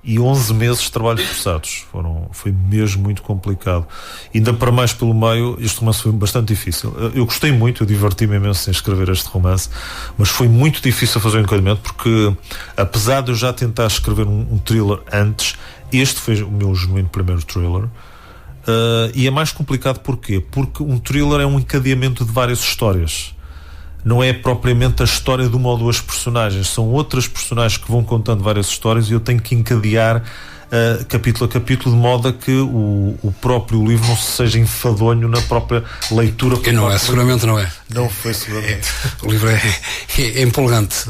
e 11 meses de trabalho forçados. Foi mesmo muito complicado. Ainda para mais pelo meio, este romance foi bastante difícil. Eu gostei muito, eu diverti-me imenso em escrever este romance, mas foi muito difícil fazer o encolhimento, porque apesar de eu já tentar escrever um thriller antes, este foi o meu genuíno primeiro thriller. E é mais complicado porquê? Porque um thriller é um encadeamento de várias histórias. Não é propriamente a história de uma ou duas personagens, são outras personagens que vão contando várias histórias e eu tenho que encadear capítulo a capítulo, de modo a que o próprio livro não seja enfadonho na própria leitura. E não é, seguramente não é. Não foi seguramente. O livro é empolgante.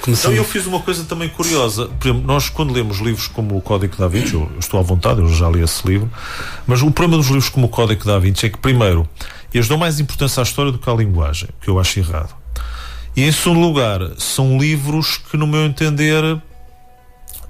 Então, eu fiz uma coisa também curiosa. Por exemplo, nós quando lemos livros como o Código da Vinci, eu estou à vontade, eu já li esse livro, mas o problema dos livros como o Código da Vinci é que, primeiro, eles dão mais importância à história do que à linguagem, que eu acho errado. E em segundo lugar, são livros que, no meu entender,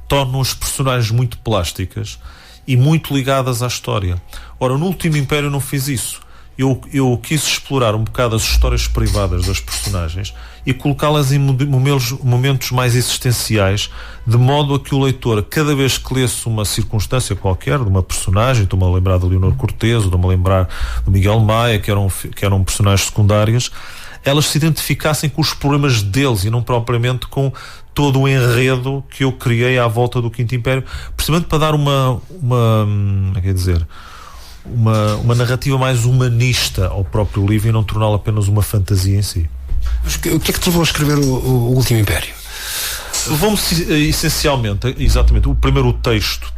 tornam as personagens muito plásticas e muito ligadas à história. Ora, no Último Império eu não fiz isso. Eu quis explorar um bocado as histórias privadas das personagens e colocá-las em momentos mais existenciais, de modo a que o leitor, cada vez que lesse uma circunstância qualquer de uma personagem, estou-me a lembrar de Leonor Cortés, estou-me a lembrar do Miguel Maia, que eram personagens secundárias, elas se identificassem com os problemas deles e não propriamente com todo o enredo que eu criei à volta do Quinto Império, precisamente para dar uma narrativa mais humanista ao próprio livro e não torná-lo apenas uma fantasia em si. Mas o que é que te levou a escrever o Último Império? Levou-me essencialmente, exatamente, o primeiro texto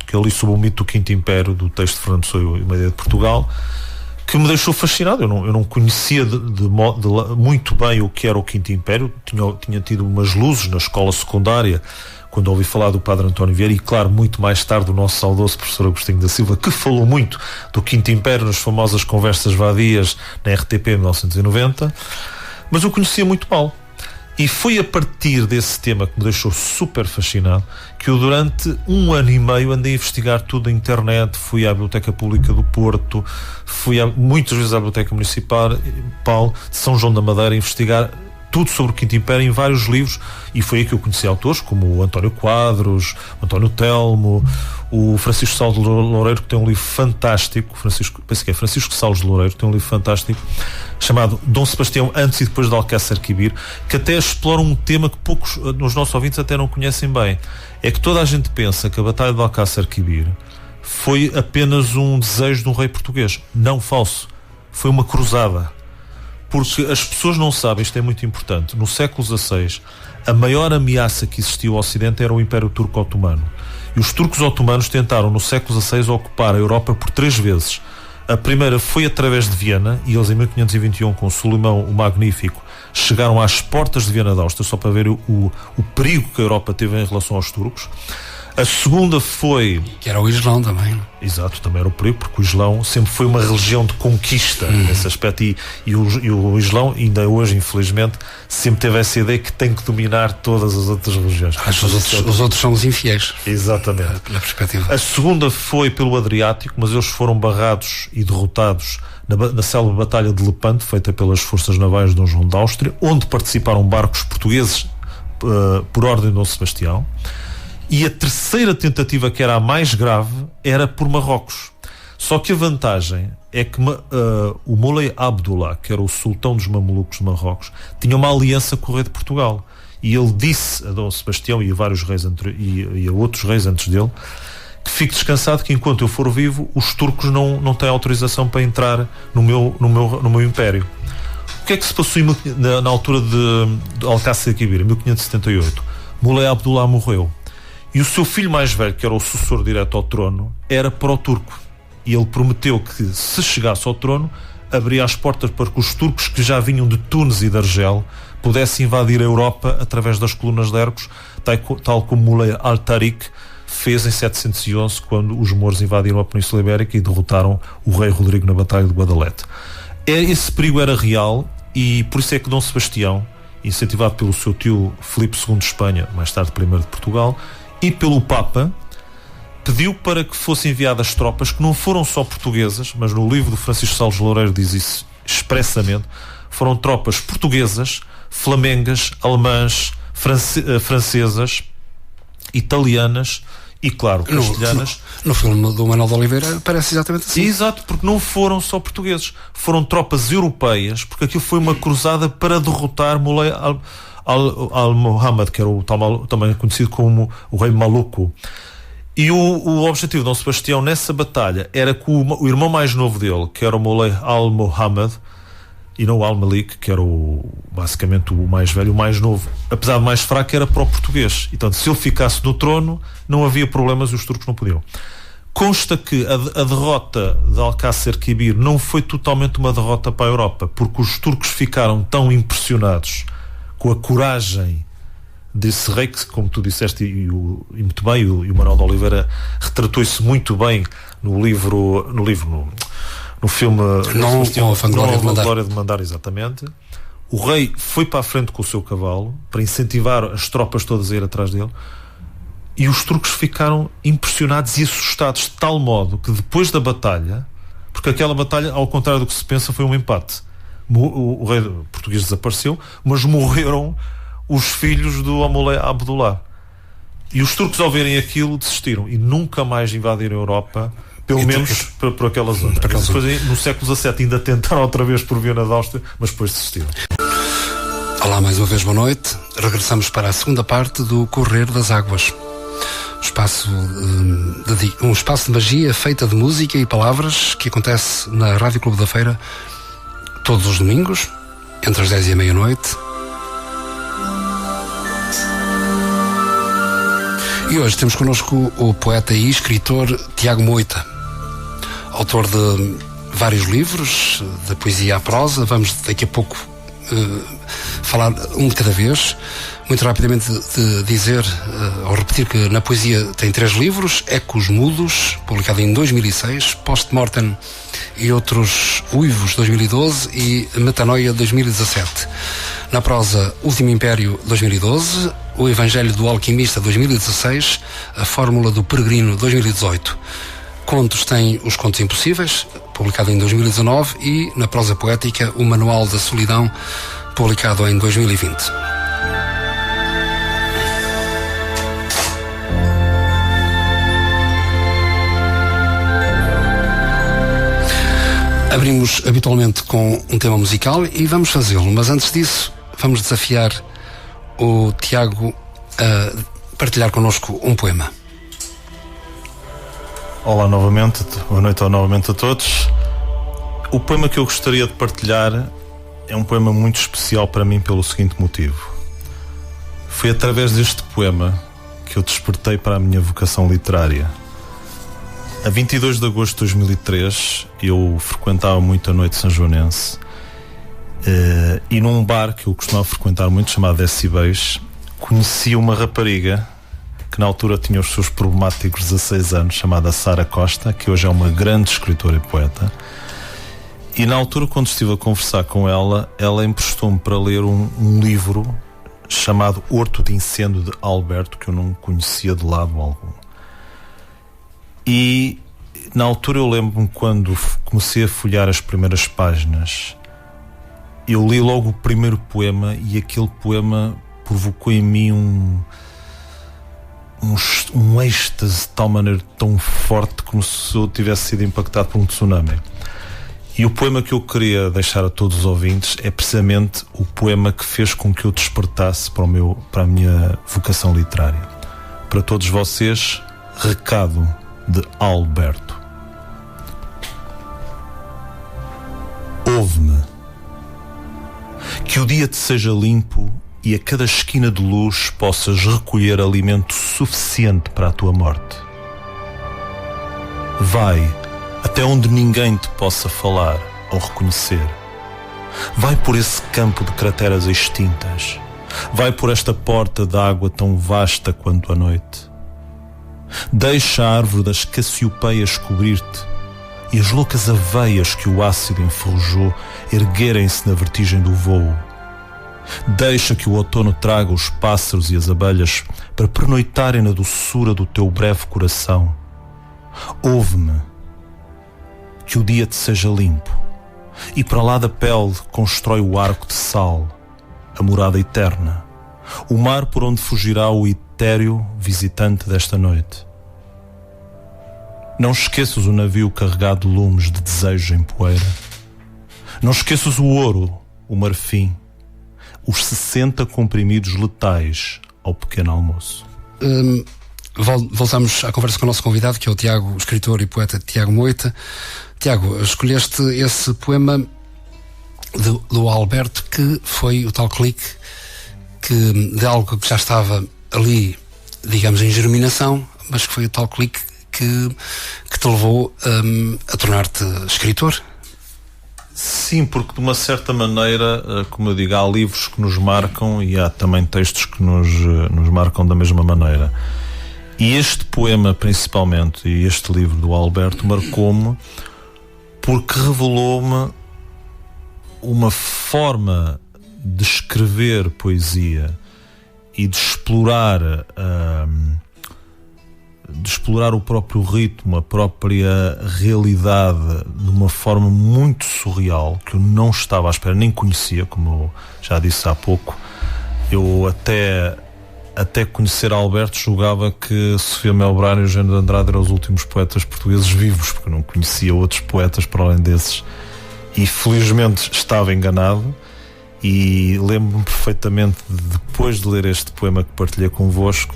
que eu li sobre o mito do Quinto Império, do texto de Fernando Pessoa e uma ideia de Portugal, que me deixou fascinado. Eu não conhecia muito bem o que era o Quinto Império. Tinha tido umas luzes na escola secundária quando ouvi falar do Padre António Vieira e, claro, muito mais tarde o nosso saudoso professor Agostinho da Silva, que falou muito do Quinto Império nas famosas conversas vadias na RTP em 1990, mas eu conhecia muito mal. E foi a partir desse tema que me deixou super fascinado que eu durante 1 ano e meio andei a investigar tudo na internet. Fui à Biblioteca Pública do Porto, muitas vezes à Biblioteca Municipal de São João da Madeira, a investigar tudo sobre o Quinto Império em vários livros, e foi aí que eu conheci autores como o António Quadros, o António Telmo, o Francisco Salles de Loureiro, que tem um livro fantástico, Francisco Salles de Loureiro, que tem um livro fantástico chamado Dom Sebastião antes e depois de Alcácer Quibir, que até explora um tema que poucos nos nossos ouvintes até não conhecem bem. É que toda a gente pensa que a Batalha de Alcácer Quibir foi apenas um desejo de um rei português. Não, falso. Foi uma cruzada. Porque as pessoas não sabem, isto é muito importante, no século XVI a maior ameaça que existiu ao Ocidente era o Império Turco Otomano, e os turcos otomanos tentaram no século XVI ocupar a Europa por 3 vezes. A primeira foi através de Viena, e eles em 1521 com Solimão o Magnífico chegaram às portas de Viena da Áustria, só para ver o perigo que a Europa teve em relação aos turcos. A segunda foi... Que era o Islão também. Exato, também era o perigo, porque o Islão sempre foi uma religião de conquista nesse aspecto, e o Islão, ainda hoje, infelizmente, sempre teve essa ideia que tem que dominar todas as outras religiões. Os outros são os infiéis. Exatamente. Pela perspectiva. A segunda foi pelo Adriático, mas eles foram barrados e derrotados na célebre Batalha de Lepanto, feita pelas forças navais de Dom João da Áustria, onde participaram barcos portugueses por ordem de Dom Sebastião. E a terceira tentativa, que era a mais grave, era por Marrocos. Só que a vantagem é que o Moulay Abdullah, que era o sultão dos mamelucos de Marrocos, tinha uma aliança com o rei de Portugal. E ele disse a Dom Sebastião e a vários reis e a outros reis antes dele que fique descansado, que enquanto eu for vivo, os turcos não têm autorização para entrar no meu império. O que é que se passou na altura de Alcácer Quibir, em 1578? Moulay Abdullah morreu. E o seu filho mais velho, que era o sucessor direto ao trono, era pró-turco. E ele prometeu que, se chegasse ao trono, abria as portas para que os turcos que já vinham de Tunis e de Argel pudessem invadir a Europa através das colunas de Arcos, tal como Moulay al-Tariq fez em 711, quando os mouros invadiram a Península Ibérica e derrotaram o rei Rodrigo na Batalha de Guadalete. Esse perigo era real, e por isso é que Dom Sebastião, incentivado pelo seu tio Filipe II de Espanha, mais tarde primeiro de Portugal, e pelo Papa, pediu para que fossem enviadas tropas que não foram só portuguesas, mas no livro do Francisco Salles de Loureiro diz isso expressamente, foram tropas portuguesas, flamengas, alemãs, francesas, italianas e, claro, castelhanas. No filme do Manuel de Oliveira parece exatamente assim. Exato, porque não foram só portugueses, foram tropas europeias, porque aquilo foi uma cruzada para derrotar Moulay al-Muhammad, que era também conhecido como o rei maluco. E o objetivo de Dom Sebastião nessa batalha era que o irmão mais novo dele, que era o Moulay al-Muhammad, e não o al-Malik, que era basicamente o mais velho, o mais novo, apesar de mais fraco, era pró-português. Então, se ele ficasse no trono, não havia problemas e os turcos não podiam. Consta que a derrota de Alcácer Quibir não foi totalmente uma derrota para a Europa, porque os turcos ficaram tão impressionados com a coragem desse rei, que, como tu disseste, e muito bem, e o Manuel de Oliveira retratou isso muito bem no filme Não a Glória de Mandar, exatamente. O rei foi para a frente com o seu cavalo para incentivar as tropas todas a ir atrás dele, e os turcos ficaram impressionados e assustados de tal modo que depois da batalha, porque aquela batalha, ao contrário do que se pensa, foi um empate, o rei português desapareceu, mas morreram os filhos do Amolé Abdullah. E os turcos, ao verem aquilo, desistiram e nunca mais invadiram a Europa, pelo menos por aquela zona. Depois, no século XVII, ainda tentaram outra vez por Viena da Áustria, mas depois desistiram. Olá, mais uma vez, boa noite. Regressamos para a segunda parte do Correr das Águas. Um espaço de magia feita de música e palavras que acontece na Rádio Clube da Feira todos os domingos, entre as 10 e a meia-noite. E hoje temos connosco o poeta e escritor Tiago Moita, autor de vários livros, de poesia à prosa. Vamos daqui a pouco falar um de cada vez. Muito rapidamente dizer ou repetir que na poesia tem 3 livros: Ecos Mudos, publicado em 2006, Post-Mortem e Outros Uivos, 2012, e Metanoia, 2017. Na prosa, Último Império, 2012, O Evangelho do Alquimista, 2016, A Fórmula do Peregrino, 2018. Contos tem Os Contos Impossíveis, publicado em 2019, e na prosa poética, O Manual da Solidão, publicado em 2020. Abrimos habitualmente com um tema musical e vamos fazê-lo, mas antes disso vamos desafiar o Tiago a partilhar connosco um poema. Olá novamente, boa noite novamente a todos. O poema que eu gostaria de partilhar é um poema muito especial para mim pelo seguinte motivo. Foi através deste poema que eu despertei para a minha vocação literária. A 22 de agosto de 2003 eu frequentava muito a noite sanjoanense e num bar que eu costumava frequentar muito, chamado Decibéis, conheci uma rapariga que na altura tinha os seus problemáticos 16 anos, chamada Sara Costa, que hoje é uma grande escritora e poeta. E na altura, quando estive a conversar com ela, ela emprestou-me para ler um livro chamado Horto de Incêndio, de Alberto, que eu não conhecia de lado algum. E na altura eu lembro-me, quando comecei a folhear as primeiras páginas, eu li logo o primeiro poema e aquele poema provocou em mim um êxtase de tal maneira, tão forte, como se eu tivesse sido impactado por um tsunami. E o poema que eu queria deixar a todos os ouvintes é precisamente o poema que fez com que eu despertasse para a minha vocação literária. Para todos vocês, Recado de Alberto. Ouve-me. Que o dia te seja limpo e a cada esquina de luz possas recolher alimento suficiente para a tua morte. Vai até onde ninguém te possa falar ou reconhecer. Vai por esse campo de crateras extintas. Vai por esta porta de água tão vasta quanto a noite. Deixa a árvore das cassiopeias cobrir-te e as loucas aveias que o ácido enferrujou erguerem-se na vertigem do voo. Deixa que o outono traga os pássaros e as abelhas para pernoitarem na doçura do teu breve coração. Ouve-me. Que o dia te seja limpo e para lá da pele constrói o arco de sal, a morada eterna, o mar por onde fugirá o etéreo visitante desta noite. Não esqueças o navio carregado de lumes de desejo em poeira. Não esqueças o ouro, o marfim, os 60 comprimidos letais ao pequeno almoço. Voltamos à conversa com o nosso convidado, que é o Tiago, escritor e poeta Tiago Moita. Tiago, escolheste esse poema do Alberto, que foi o tal clique de algo que já estava ali, digamos, em germinação, mas que foi o tal clique que te levou a tornar-te escritor. Sim, porque de uma certa maneira, como eu digo, há livros que nos marcam e há também textos que nos marcam da mesma maneira. E este poema, principalmente, e este livro do Alberto, marcou-me porque revelou-me uma forma de escrever poesia e de explorar de explorar o próprio ritmo, a própria realidade de uma forma muito surreal, que eu não estava à espera, nem conhecia, como eu já disse há pouco. Eu até conhecer Alberto julgava que Sofia Melbrar e Eugênio de Andrade eram os últimos poetas portugueses vivos, porque eu não conhecia outros poetas para além desses, e felizmente estava enganado. E lembro-me perfeitamente, depois de ler este poema que partilhei convosco,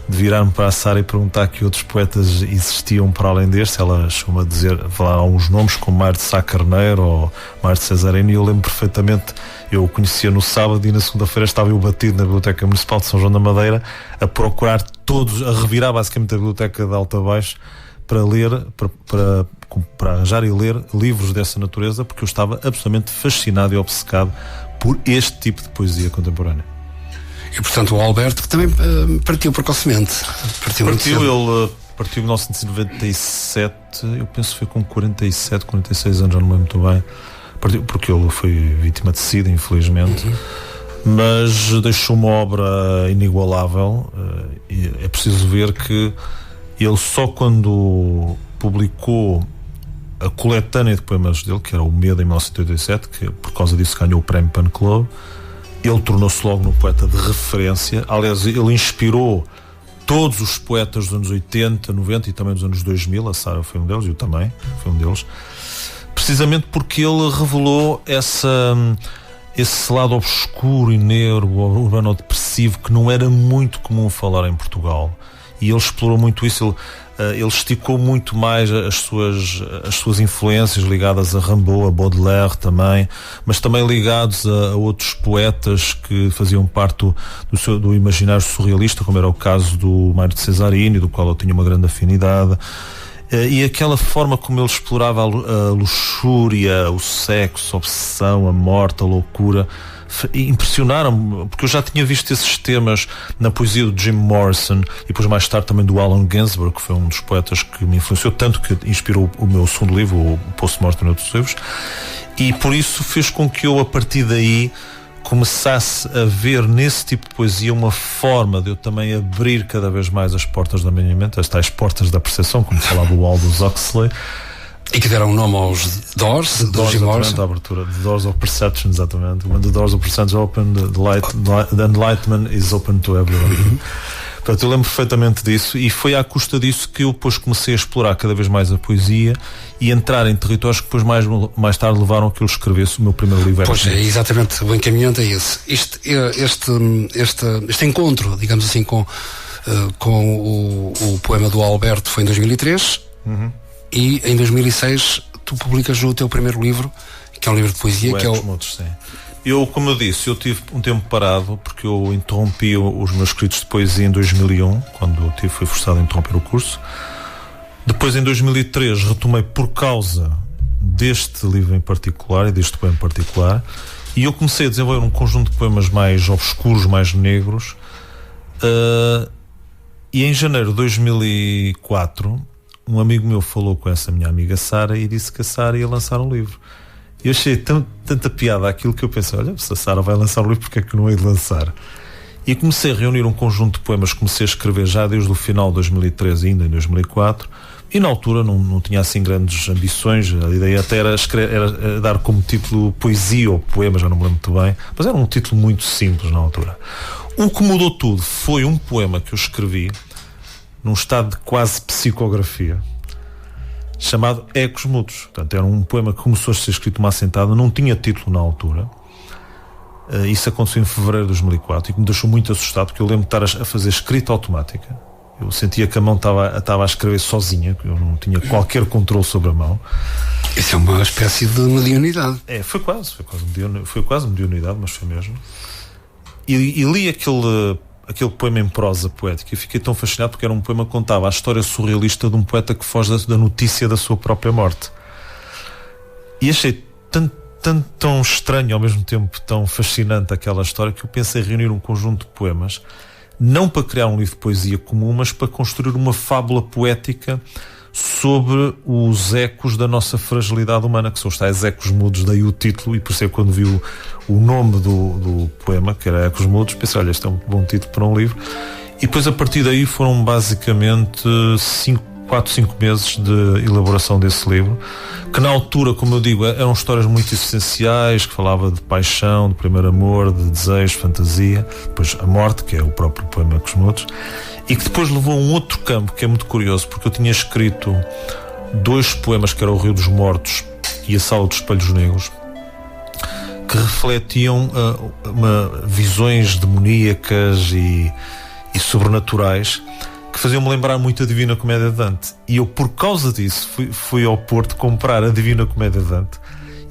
de virar-me para a Sara e perguntar que outros poetas existiam para além deste. Ela chegou-me a dizer, falar uns nomes como Mário de Sá Carneiro ou Mário de Cesarino, e eu lembro perfeitamente, eu o conhecia no sábado e na segunda-feira estava eu batido na Biblioteca Municipal de São João da Madeira a procurar todos, a revirar basicamente a biblioteca de alto a baixo para ler, para arranjar e ler livros dessa natureza, porque eu estava absolutamente fascinado e obcecado por este tipo de poesia contemporânea. E portanto o Alberto, que também partiu precocemente. Partiu em 1997, eu penso que foi com 47, 46 anos, já não me lembro muito bem. Partiu porque ele foi vítima de SIDA, infelizmente. Mas deixou uma obra inigualável. E é preciso ver que ele só quando publicou a coletânea de poemas dele, que era o Medo, em 1987, que por causa disso ganhou o prémio Pen Club, ele tornou-se logo num poeta de referência. Aliás, ele inspirou todos os poetas dos anos 80, 90 e também dos anos 2000. A Sara foi um deles, eu também fui um deles, precisamente porque ele revelou esse lado obscuro e negro, urbano-depressivo, que não era muito comum falar em Portugal. E ele explorou muito isso. Ele esticou muito mais as suas influências ligadas a Rimbaud, a Baudelaire também, mas também ligados a outros poetas que faziam parte do imaginário surrealista, como era o caso do Mário de Cesarino, do qual eu tinha uma grande afinidade. E aquela forma como ele explorava a luxúria, o sexo, a obsessão, a morte, a loucura, impressionaram-me, porque eu já tinha visto esses temas na poesia do Jim Morrison e depois mais tarde também do Allen Ginsberg, que foi um dos poetas que me influenciou tanto, que inspirou o meu segundo livro, o Post-Mortem e outros livros, e por isso fez com que eu, a partir daí, começasse a ver nesse tipo de poesia uma forma de eu também abrir cada vez mais as portas da minha mente, as tais portas da percepção, como falava o Aldous Huxley. E que deram nome aos Doors, do Jim Morrison. A abertura, The Doors of Perception, exatamente. When the doors of perception open, the enlightenment is open to everyone. Portanto, eu lembro perfeitamente disso, e foi à custa disso que eu depois comecei a explorar cada vez mais a poesia e entrar em territórios que depois mais tarde levaram a que eu escrevesse o meu primeiro livro. Pois é, exatamente, o encaminhamento é esse. Este encontro, digamos assim, com o poema do Alberto foi em 2003. E em 2006 tu publicas o teu primeiro livro, que é um livro de poesia, que é o... Sim. Eu, como eu disse, eu tive um tempo parado porque eu interrompi os meus escritos de poesia em 2001, quando fui forçado a interromper o curso. Depois, em 2003, retomei por causa deste livro em particular e deste poema em particular, e eu comecei a desenvolver um conjunto de poemas mais obscuros, mais negros, e em janeiro de 2004 um amigo meu falou com essa minha amiga Sara e disse que a Sara ia lançar um livro. E eu achei tanta piada aquilo que eu pensei, olha, se a Sara vai lançar um livro, porque é que não hei de lançar? E comecei a reunir um conjunto de poemas, comecei a escrever já desde o final de 2013, ainda em 2004, e na altura não tinha assim grandes ambições. A ideia até era dar como título poesia ou poema, já não me lembro muito bem, mas era um título muito simples na altura. O que mudou tudo foi um poema que eu escrevi num estado de quase psicografia, chamado Ecos Mudos. Portanto, era um poema que começou a ser escrito uma assentada, não tinha título na altura. Isso aconteceu em fevereiro de 2004 e que me deixou muito assustado, porque eu lembro de estar a fazer escrita automática. Eu sentia que a mão estava a escrever sozinha, que eu não tinha qualquer controle sobre a mão. Isso é uma espécie de mediunidade. Foi quase mediunidade, mas foi mesmo. E li aquele poema em prosa poética e fiquei tão fascinado, porque era um poema que contava a história surrealista de um poeta que foge da notícia da sua própria morte. E achei tão estranho e ao mesmo tempo tão fascinante aquela história, que eu pensei em reunir um conjunto de poemas, não para criar um livro de poesia comum, mas para construir uma fábula poética sobre os ecos da nossa fragilidade humana, que são os tais ecos mudos. Daí o título, e por isso é que quando vi o nome do poema, que era Ecos Mudos, pensei, olha, este é um bom título para um livro. E depois a partir daí foram basicamente 4, 5 meses de elaboração desse livro, que na altura, como eu digo, eram histórias muito essenciais, que falava de paixão, de primeiro amor, de desejo, fantasia, depois a morte, que é o próprio poema Ecos Mudos, e que depois levou a um outro campo que é muito curioso, porque eu tinha escrito 2 poemas, que era o Rio dos Mortos e a Sala dos Espelhos Negros, que refletiam visões demoníacas e sobrenaturais, que faziam-me lembrar muito a Divina Comédia de Dante. E eu, por causa disso, fui ao Porto comprar a Divina Comédia de Dante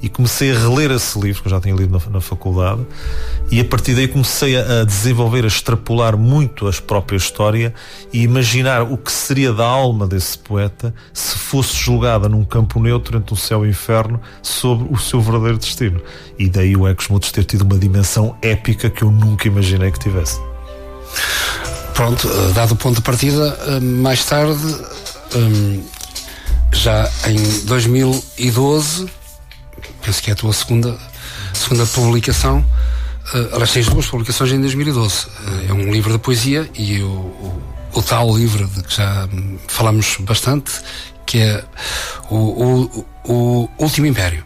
e comecei a reler esse livro, que eu já tinha lido na faculdade, e a partir daí comecei a desenvolver, a extrapolar muito a própria história e imaginar o que seria da alma desse poeta se fosse julgada num campo neutro entre o céu e o inferno sobre o seu verdadeiro destino. E daí o Ecos Mudos ter tido uma dimensão épica que eu nunca imaginei que tivesse. Pronto, dado o ponto de partida, mais tarde, já em 2012, penso que é a tua segunda publicação, aliás, tens 2 publicações em 2012. É um livro de poesia e o tal livro de que já falamos bastante, que é o Último Império.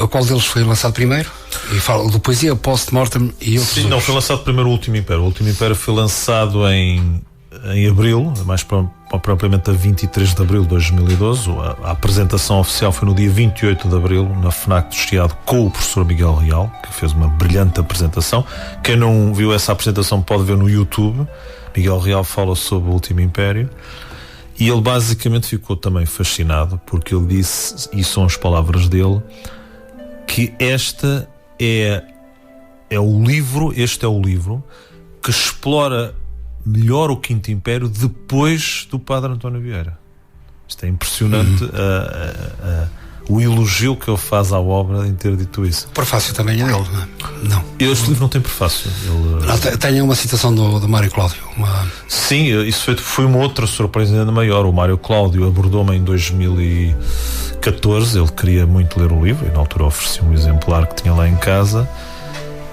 Qual deles foi lançado primeiro? E falo do poesia, Post-Mortem e outros. Sim, não, foi lançado primeiro o Último Império. O Último Império foi lançado em abril, mais propriamente a 23 de abril de 2012. A apresentação oficial foi no dia 28 de abril, na FNAC do Chiado, com o professor Miguel Real, que fez uma brilhante apresentação. Quem não viu essa apresentação pode ver no YouTube. Miguel Real fala sobre o Último Império. E ele basicamente ficou também fascinado, porque ele disse, e são as palavras dele, que este é o livro que explora melhor o Quinto Império depois do Padre António Vieira. Isto é impressionante, o elogio que ele faz à obra em ter dito isso. O prefácio também é dele, não? Este livro não tem prefácio. Tem uma citação do Mário Cláudio. Sim, isso foi uma outra surpresa ainda maior. O Mário Cláudio abordou-me em 2014, ele queria muito ler o livro, e na altura ofereci um exemplar que tinha lá em casa,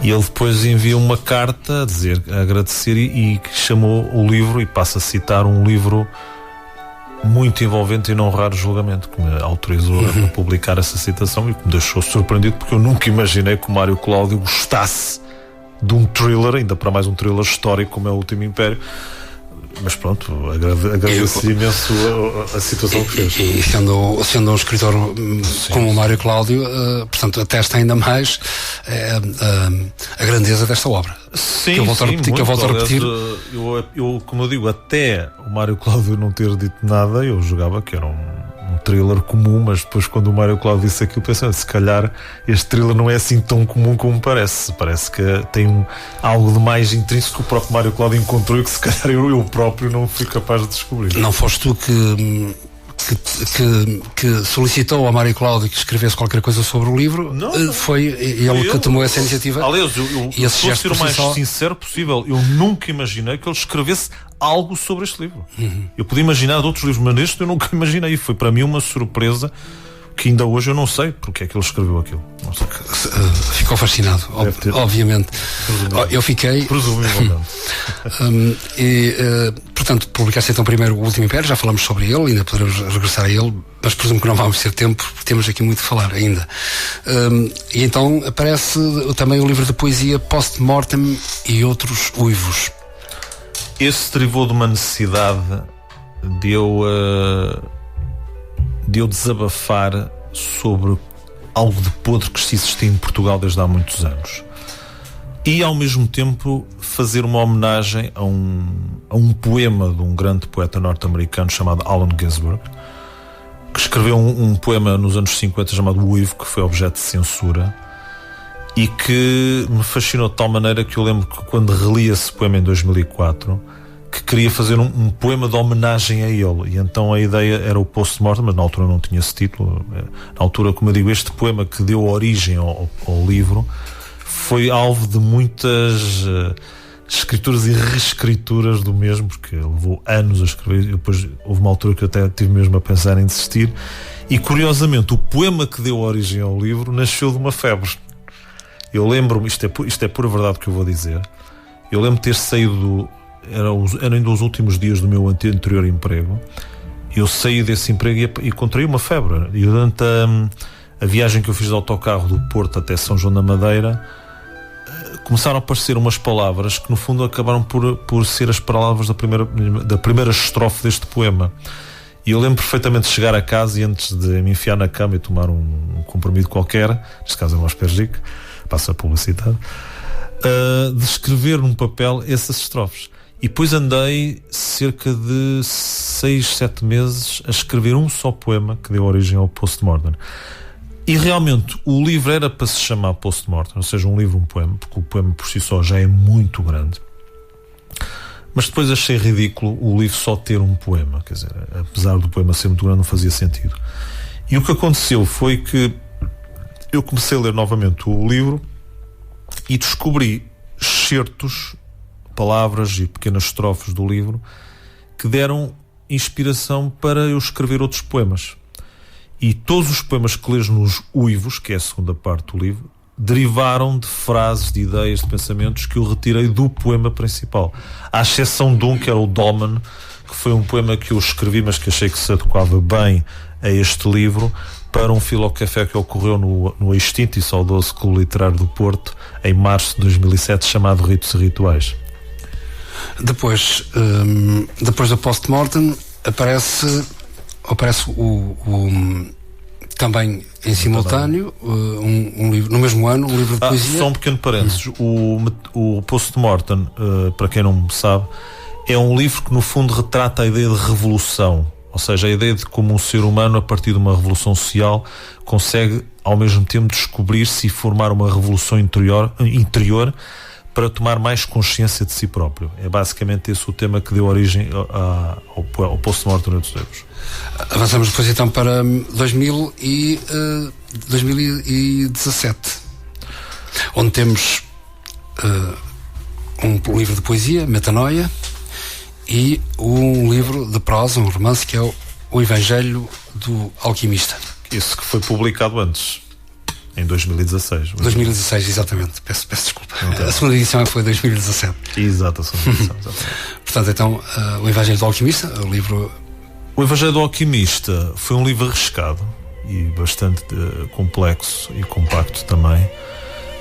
e ele depois envia uma carta a agradecer e chamou o livro, e passa a citar um livro muito envolvente e não raro julgamento, que me autorizou a publicar essa citação, e que me deixou surpreendido, porque eu nunca imaginei que o Mário Cláudio gostasse de um thriller, ainda para mais um thriller histórico como é o Último Império. Mas pronto, agradeço imenso a situação que fez. E sendo um escritor como o Mário Cláudio, portanto, atesta ainda mais a grandeza desta obra. Sim, que eu volto a repetir. Eu, como eu digo, até o Mário Cláudio não ter dito nada, eu julgava que era um thriller comum, mas depois, quando o Mário Cláudio disse aquilo, pensei, se calhar este thriller não é assim tão comum como parece que tem algo de mais intrínseco que o próprio Mário Cláudio encontrou, e que se calhar eu próprio não fui capaz de descobrir. Não foste tu que solicitou ao Mário Cláudio que escrevesse qualquer coisa sobre o livro? Não, foi ele que tomou essa iniciativa. Aliás, eu vou ser o mais sincero possível, eu nunca imaginei que ele escrevesse algo sobre este livro. Eu podia imaginar de outros livros, mas neste eu nunca imaginei. Foi para mim uma surpresa que ainda hoje eu não sei porque é que ele escreveu aquilo. Não sei. Ficou fascinado, obviamente. Eu fiquei. Presumivelmente. Portanto, publicaste então primeiro o Último Império, já falamos sobre ele, ainda poderemos regressar a ele, mas presumo que não vamos ter tempo, porque temos aqui muito a falar ainda. E então aparece também o livro de poesia Post-Mortem e Outros Uivos. Esse derivou de uma necessidade de eu desabafar sobre algo de podre que existe em Portugal desde há muitos anos, e ao mesmo tempo fazer uma homenagem a um poema de um grande poeta norte-americano chamado Allen Ginsberg, que escreveu um poema nos anos 50 chamado O Uivo, que foi objeto de censura, e que me fascinou de tal maneira que eu lembro que, quando reli esse poema em 2004, que queria fazer um poema de homenagem a ele, e então a ideia era o Post-Mortem, mas na altura não tinha esse título. Na altura, como eu digo, este poema que deu origem ao livro foi alvo de muitas escrituras e reescrituras do mesmo, porque levou anos a escrever, e depois houve uma altura que eu até tive mesmo a pensar em desistir. E curiosamente, o poema que deu origem ao livro nasceu de uma febre. Eu lembro-me, isto é pura verdade que eu vou dizer, eu lembro de ter saído eram ainda os últimos dias do meu anterior emprego. Eu saí desse emprego e contraí uma febre. E durante a viagem que eu fiz de autocarro do Porto até São João da Madeira, começaram a aparecer umas palavras que no fundo acabaram por ser as palavras da primeira estrofe deste poema. E eu lembro perfeitamente de chegar a casa e antes de me enfiar na cama e tomar um comprimido qualquer, neste caso é um aspergique, passa a publicidade, de escrever num papel essas estrofes. E depois andei cerca de 6, 7 meses a escrever um só poema que deu origem ao Postmortem. E realmente o livro era para se chamar Postmortem, ou seja, um livro, um poema, porque o poema por si só já é muito grande. Mas depois achei ridículo o livro só ter um poema, quer dizer, apesar do poema ser muito grande, não fazia sentido. E o que aconteceu foi que eu comecei a ler novamente o livro e descobri excertos, palavras e pequenas estrofes do livro que deram inspiração para eu escrever outros poemas. E todos os poemas que lês nos Uivos, que é a segunda parte do livro, derivaram de frases, de ideias, de pensamentos que eu retirei do poema principal, à exceção de um que era o Dolmen, que foi um poema que eu escrevi mas que achei que se adequava bem a este livro, para um filocafé que ocorreu no extinto e saudoso Clube Literário do Porto em março de 2007, chamado Ritos e Rituais. Depois do Postmortem aparece também em simultâneo um livro, no mesmo ano, um livro de poesia. Só um pequeno parênteses. O Postmortem, para quem não sabe, é um livro que no fundo retrata a ideia de revolução, ou seja, a ideia de como um ser humano, a partir de uma revolução social, consegue ao mesmo tempo descobrir-se e formar uma revolução interior para tomar mais consciência de si próprio. É basicamente esse o tema que deu origem ao Postmortem de outros livros. Avançamos depois então para 2017, onde temos um livro de poesia, Metanoia, e um livro de prosa, um romance, que é o Evangelho do Alquimista. Esse que foi publicado antes, em 2016. 2016, exatamente. Peço desculpa. A segunda edição foi 2017. Exato, a segunda edição. Portanto, então, o Evangelho do Alquimista, o livro... O Evangelho do Alquimista foi um livro arriscado e bastante complexo e compacto também,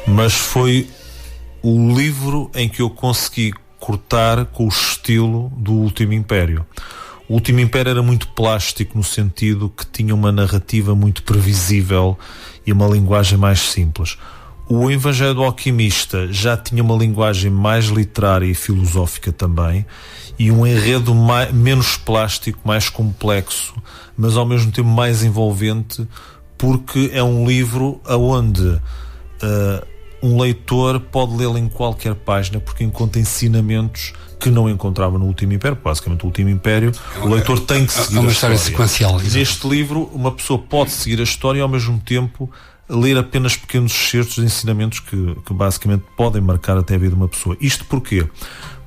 mas foi o livro em que eu consegui cortar com o estilo do Último Império. O Último Império era muito plástico, no sentido que tinha uma narrativa muito previsível e uma linguagem mais simples. O Evangelho do Alquimista já tinha uma linguagem mais literária e filosófica também, e um enredo menos plástico, mais complexo, mas ao mesmo tempo mais envolvente, porque é um livro onde um leitor pode lê-lo em qualquer página, porque encontra ensinamentos que não encontrava no Último Império. Basicamente, o Último Império, o leitor tem que seguir uma a história sequencial. Neste livro, uma pessoa pode seguir a história e ao mesmo tempo ler apenas pequenos excertos de ensinamentos que basicamente podem marcar até a vida de uma pessoa. Isto porquê?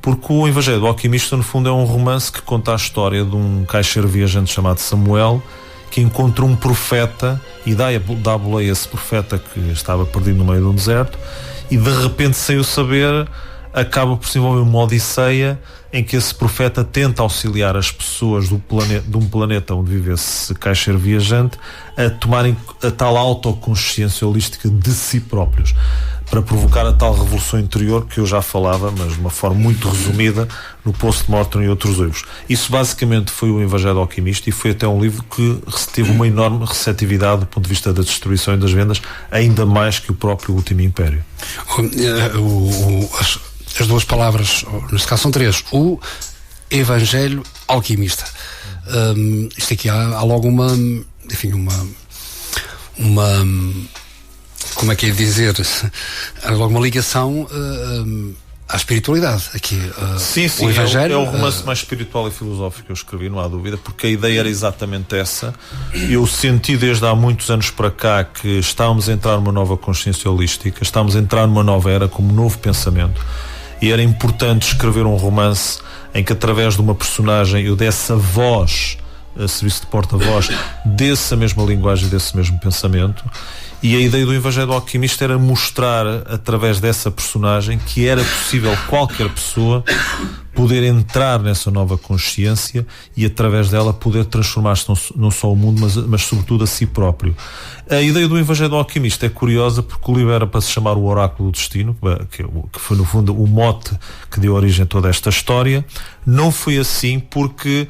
Porque o Evangelho do Alquimista, no fundo, é um romance que conta a história de um caixeiro viajante chamado Samuel, que encontra um profeta e dá a boleia a esse profeta que estava perdido no meio de um deserto, e de repente, sem o saber, acaba por se envolver uma odisseia em que esse profeta tenta auxiliar as pessoas de um planeta onde vive esse caixeiro viajante a tomarem a tal autoconsciência holística de si próprios, para provocar a tal revolução interior que eu já falava, mas de uma forma muito resumida, no Postmortem e outros livros. Isso basicamente foi o Evangelho do Alquimista, e foi até um livro que teve uma enorme receptividade do ponto de vista da distribuição e das vendas, ainda mais que o próprio Último Império. As duas palavras, neste caso são três: o Evangelho Alquimista. Isto aqui há logo uma como é que é dizer, há logo uma ligação à espiritualidade aqui. Sim, o Evangelho, é o romance mais espiritual e filosófico que eu escrevi, não há dúvida, porque a ideia era exatamente essa. Eu senti desde há muitos anos para cá que estávamos a entrar numa nova consciência holística, estávamos a entrar numa nova era, como um novo pensamento, e era importante escrever um romance em que, através de uma personagem, eu desse a voz, a serviço de porta-voz, desse a mesma linguagem, desse mesmo pensamento. E a ideia do Evangelho do Alquimista era mostrar, através dessa personagem, que era possível qualquer pessoa poder entrar nessa nova consciência e através dela poder transformar-se não só o mundo, mas sobretudo a si próprio. A ideia do Evangelho do Alquimista é curiosa porque o livro era para se chamar o Oráculo do Destino, que foi no fundo o mote que deu origem a toda esta história. Não foi assim porque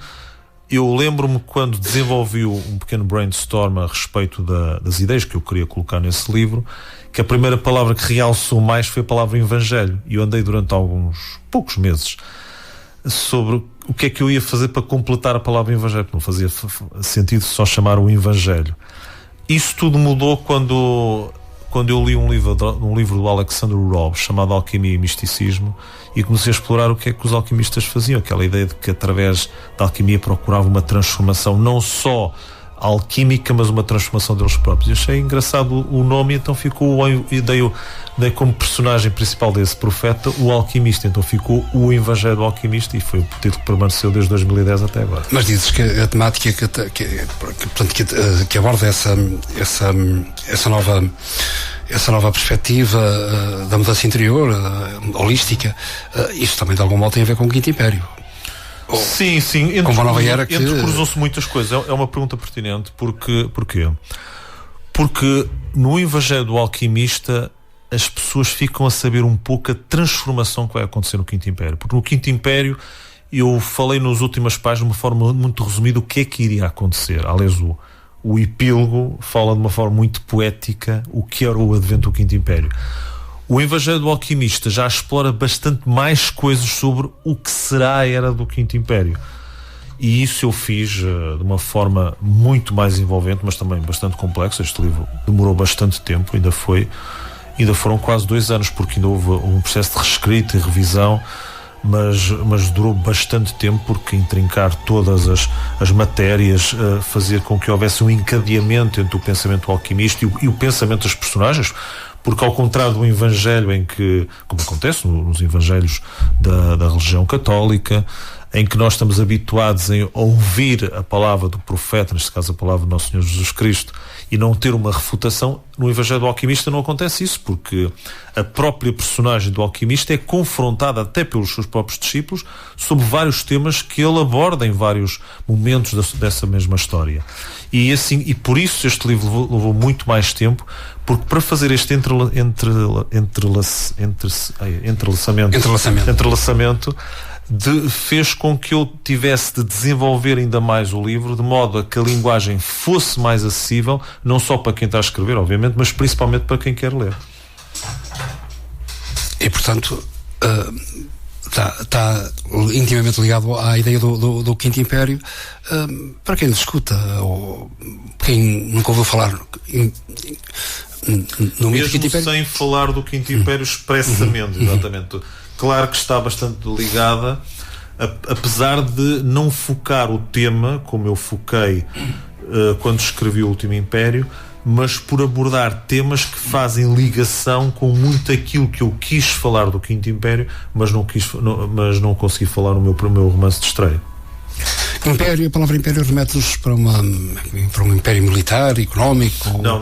eu lembro-me quando desenvolvi um pequeno brainstorm a respeito das ideias que eu queria colocar nesse livro, que a primeira palavra que realçou mais foi a palavra Evangelho, e eu andei durante poucos meses sobre o que é que eu ia fazer para completar a palavra Evangelho, porque não fazia sentido só chamar o Evangelho. Isso tudo mudou quando eu li um livro do Alexander Robb chamado Alquimia e Misticismo, e comecei a explorar o que é que os alquimistas faziam, aquela ideia de que através da alquimia procurava uma transformação não só alquímica, mas uma transformação deles próprios. Eu achei engraçado o nome, então dei como personagem principal desse profeta o alquimista, então ficou o Evangelho do Alquimista, e foi o título que permaneceu desde 2010 até agora. Mas dizes que a temática que aborda essa nova perspectiva da mudança interior, holística, isso também de algum modo tem a ver com o Quinto Império. Sim, entrecruzam-se muitas coisas. É uma pergunta pertinente. Porquê? Porque no Evangelho do Alquimista as pessoas ficam a saber um pouco a transformação que vai acontecer no Quinto Império. Porque no Quinto Império eu falei nas últimas páginas de uma forma muito resumida o que é que iria acontecer. Aliás, o epílogo fala de uma forma muito poética o que era o advento do Quinto Império. O Evangelho do Alquimista já explora bastante mais coisas sobre o que será a era do Quinto Império. E isso eu fiz de uma forma muito mais envolvente, mas também bastante complexa. Este livro demorou bastante tempo, ainda foram quase 2 anos, porque ainda houve um processo de reescrita e revisão, mas durou bastante tempo, porque intrincar todas as matérias, fazer com que houvesse um encadeamento entre o pensamento alquimista e o pensamento das personagens. Porque ao contrário do Evangelho em que, como acontece nos Evangelhos da religião católica, em que nós estamos habituados a ouvir a palavra do profeta, neste caso a palavra do nosso Senhor Jesus Cristo, e não ter uma refutação, no Evangelho do Alquimista não acontece isso, porque a própria personagem do alquimista é confrontada até pelos seus próprios discípulos sobre vários temas que ele aborda em vários momentos dessa mesma história. E por isso este livro levou muito mais tempo, porque para fazer este entrelaçamento fez com que eu tivesse de desenvolver ainda mais o livro, de modo a que a linguagem fosse mais acessível, não só para quem está a escrever, obviamente, mas principalmente para quem quer ler. E, portanto, está intimamente ligado à ideia do Quinto Império. Para quem nos escuta, ou quem nunca ouviu falar no mesmo Quinto Império, sem falar do Quinto Império expressamente, exatamente. Claro que está bastante ligada, apesar de não focar o tema como eu foquei quando escrevi o Último Império, mas por abordar temas que fazem ligação com muito aquilo que eu quis falar do Quinto Império, mas não consegui falar no meu romance de estreia. Império, a palavra Império remete-nos para um império militar, económico? Não.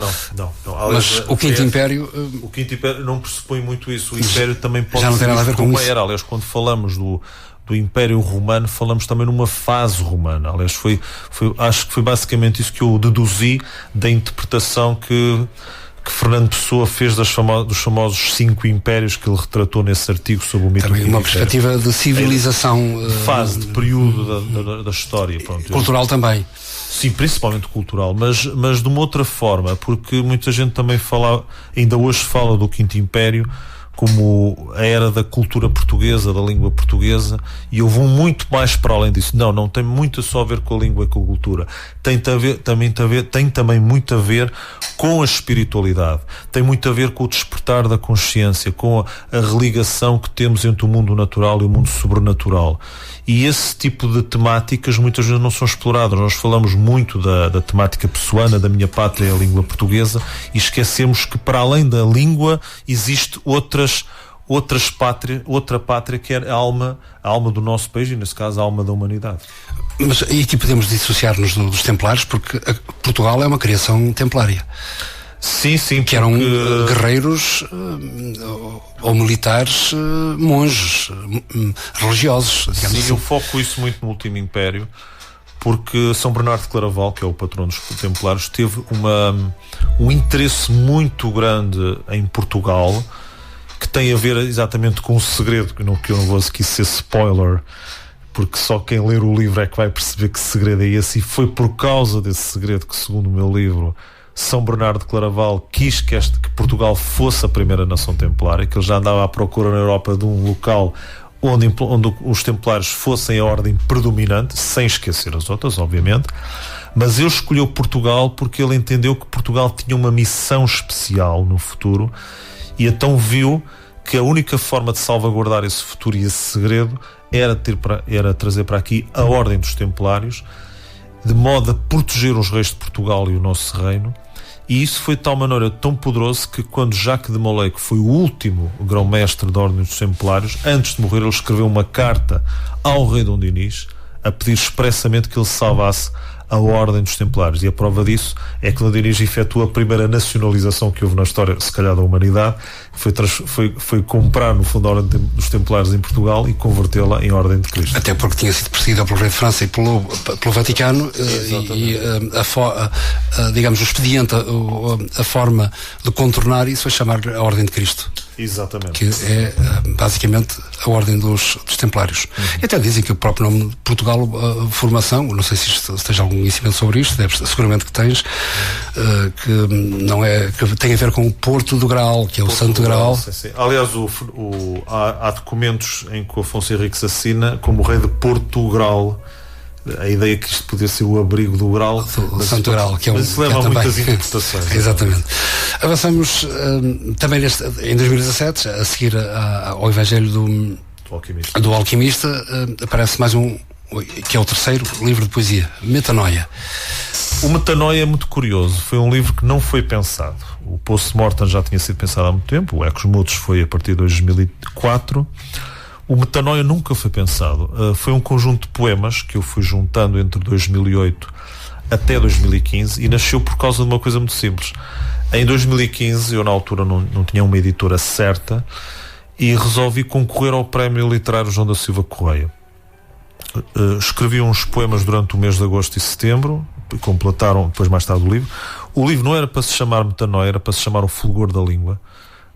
Aliás, mas o Quinto Império... O Quinto Império não pressupõe muito isso. O Império também pode já não tem nada a ver com isso. Aliás, quando falamos do Império Romano, falamos também numa fase romana. Aliás, acho que foi basicamente isso que eu deduzi da interpretação que Fernando Pessoa fez dos famosos 5 impérios que ele retratou nesse artigo sobre o mito. Também uma perspectiva de civilização, fase, de período da história. Pronto, cultural também. Sim, principalmente cultural, mas de uma outra forma, porque muita gente também ainda hoje fala do Quinto Império como a era da cultura portuguesa, da língua portuguesa, e eu vou muito mais para além disso. Não tem muito só a ver com a língua e com a cultura. Tem também muito a ver com a espiritualidade. Tem muito a ver com o despertar da consciência, com a religação que temos entre o mundo natural e o mundo sobrenatural. E esse tipo de temáticas muitas vezes não são exploradas. Nós falamos muito da temática pessoana, da minha pátria, a língua portuguesa, e esquecemos que para além da língua existe outra pátria que é a alma do nosso país, e nesse caso a alma da humanidade. Mas e aqui podemos dissociar-nos dos templários, porque Portugal é uma criação templária. Sim, que eram guerreiros ou militares, monges, religiosos, digamos assim. Eu foco isso muito no Último Império, porque São Bernardo de Claraval, que é o patrono dos Templários, teve um interesse muito grande em Portugal, que tem a ver exatamente com um segredo, que eu não vou aqui ser spoiler, porque só quem ler o livro é que vai perceber que segredo é esse, e foi por causa desse segredo que, segundo o meu livro, São Bernardo de Claraval quis que Portugal fosse a primeira nação templária, que ele já andava à procura na Europa de um local onde os templários fossem a ordem predominante, sem esquecer as outras, obviamente, mas ele escolheu Portugal porque ele entendeu que Portugal tinha uma missão especial no futuro, e então viu que a única forma de salvaguardar esse futuro e esse segredo era trazer para aqui a ordem dos templários, de modo a proteger os reis de Portugal e o nosso reino. E isso foi de tal maneira tão poderoso que, quando Jacques de Molay, que foi o último grão-mestre da Ordem dos Templários, antes de morrer ele escreveu uma carta ao rei Dom Dinis a pedir expressamente que ele salvasse a Ordem dos Templários. E a prova disso é que Dom Dinis efetua a primeira nacionalização que houve na história, se calhar, da humanidade, que foi comprar, no fundo, a Ordem dos Templários em Portugal e convertê-la em Ordem de Cristo. Até porque tinha sido perseguida pelo rei de França e pelo Vaticano, digamos, o expediente, a forma de contornar isso foi chamar a Ordem de Cristo. Exatamente. Que é basicamente a Ordem dos Templários. E até dizem que o próprio nome de Portugal, formação, não sei se tens algum conhecimento sobre isto, seguramente que tens, que tem a ver com o Porto do Graal, que é o Santo Graal. Sim. Aliás, há documentos em que o Afonso Henriques assina como o rei de Portugal. A ideia que isto podia ser o abrigo do Graal, do Santo Graal, que é mas leva a muitas interpretações. Exatamente. Avançamos também em 2017, a seguir ao Evangelho do Alquimista, aparece mais um, que é o terceiro livro de poesia, Metanoia. O Metanoia é muito curioso. Foi um livro que não foi pensado. O Post-Mortem já tinha sido pensado há muito tempo. O Ecos Mudos foi a partir de 2004. O Metanoia nunca foi pensado. Foi um conjunto de poemas que eu fui juntando entre 2008 até 2015 e nasceu por causa de uma coisa muito simples. Em 2015, eu na altura não tinha uma editora certa e resolvi concorrer ao Prémio Literário João da Silva Correia. Escrevi uns poemas durante o mês de agosto e setembro, completaram depois mais tarde o livro. O livro não era para se chamar Metanoia, era para se chamar O Fulgor da Língua.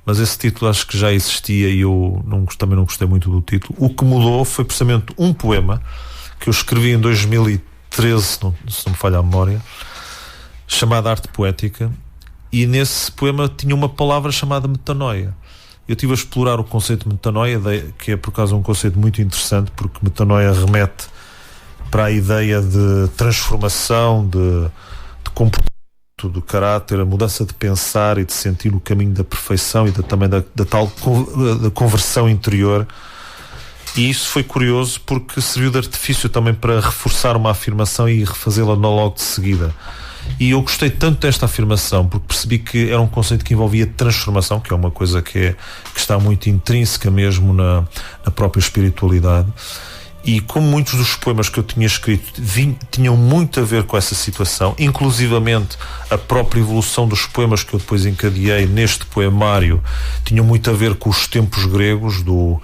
Mas esse título acho que já existia e eu também não gostei muito do título. O que mudou foi precisamente um poema que eu escrevi em 2013, se não me falha a memória, chamado Arte Poética, e nesse poema tinha uma palavra chamada metanoia. Eu estive a explorar o conceito de metanoia, que é por acaso um conceito muito interessante, porque metanoia remete para a ideia de transformação, de comportamento, do caráter, a mudança de pensar e de sentir o caminho da perfeição e também da tal da conversão interior. E isso foi curioso porque serviu de artifício também para reforçar uma afirmação e refazê-la logo de seguida. E eu gostei tanto desta afirmação porque percebi que era um conceito que envolvia transformação, que é uma coisa que está muito intrínseca mesmo na própria espiritualidade. E como muitos dos poemas que eu tinha escrito tinham muito a ver com essa situação, inclusivamente a própria evolução dos poemas que eu depois encadeei neste poemário tinham muito a ver com os tempos gregos do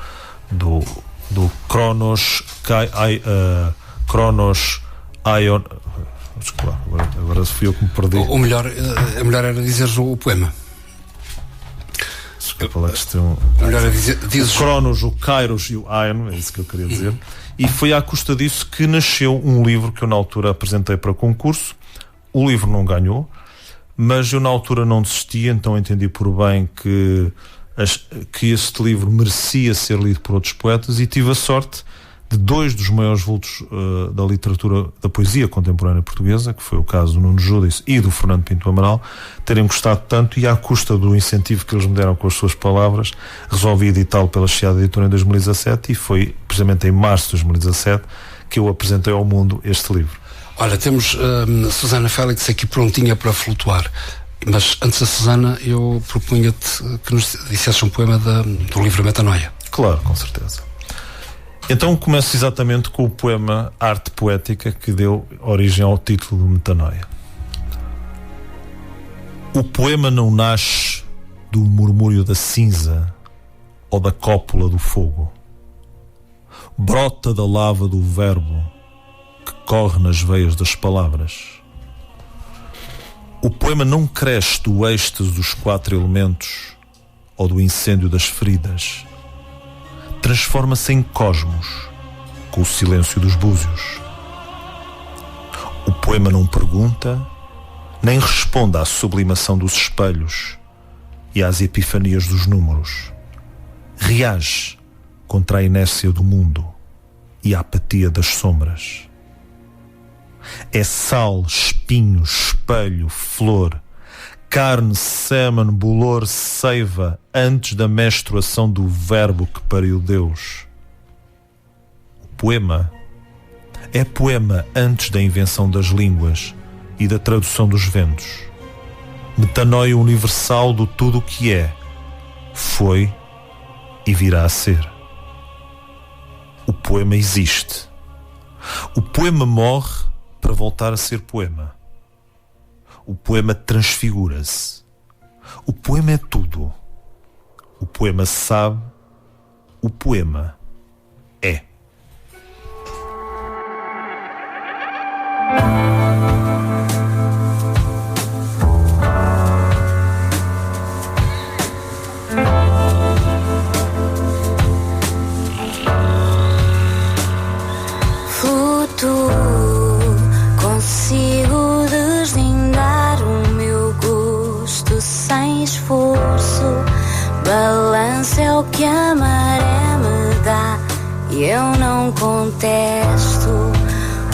Cronos, Aion. Desculpa, agora fui eu que me perdi. O melhor era dizeres o poema. Desculpa lá, o Cronos, o Kairos e o Aion, é isso que eu queria dizer. E foi à custa disso que nasceu um livro que eu na altura apresentei para concurso. O livro não ganhou, mas eu na altura não desisti, então entendi por bem que este livro merecia ser lido por outros poetas e tive a sorte de dois dos maiores vultos da literatura, da poesia contemporânea portuguesa, que foi o caso do Nuno Júdice e do Fernando Pinto Amaral, terem gostado tanto, e à custa do incentivo que eles me deram com as suas palavras, resolvi editá-lo pela Chiado Editora em 2017 e foi precisamente em março de 2017 que eu apresentei ao mundo este livro. Olha, temos Susana Félix aqui prontinha para flutuar, mas antes da Susana eu propunha-te que nos dissesse um poema do livro Metanoia. Claro, com certeza. Então começo exatamente com o poema Arte Poética, que deu origem ao título do Metanoia. O poema não nasce do murmúrio da cinza ou da cópula do fogo. Brota da lava do verbo que corre nas veias das palavras. O poema não cresce do êxtase dos 4 elementos ou do incêndio das feridas. Transforma-se em cosmos com o silêncio dos búzios. O poema não pergunta, nem responde à sublimação dos espelhos e às epifanias dos números. Reage contra a inércia do mundo e a apatia das sombras. É sal, espinho, espelho, flor, carne, sêmen, bolor, seiva, antes da menstruação do verbo que pariu Deus. O poema é poema antes da invenção das línguas e da tradução dos ventos. Metanoia universal do tudo o que é, foi e virá a ser. O poema existe. O poema morre para voltar a ser poema. O poema transfigura-se. O poema é tudo. O poema sabe. O poema é. Consigo deslindar o meu gosto sem esforço. Balanço é o que a maré me dá e eu não contesto.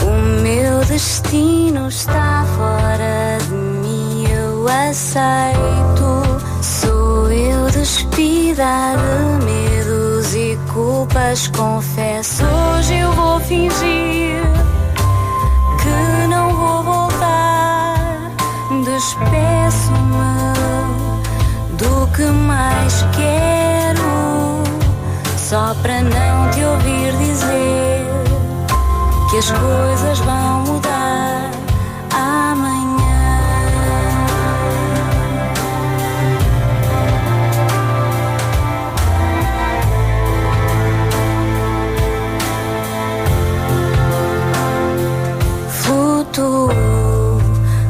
O meu destino está fora de mim, eu aceito. Sou eu despida de medos e culpas, confesso. Hoje eu vou fingir que não vou voltar. Despeço-me do que mais quero, só para não te ouvir dizer que as coisas vão mudar amanhã.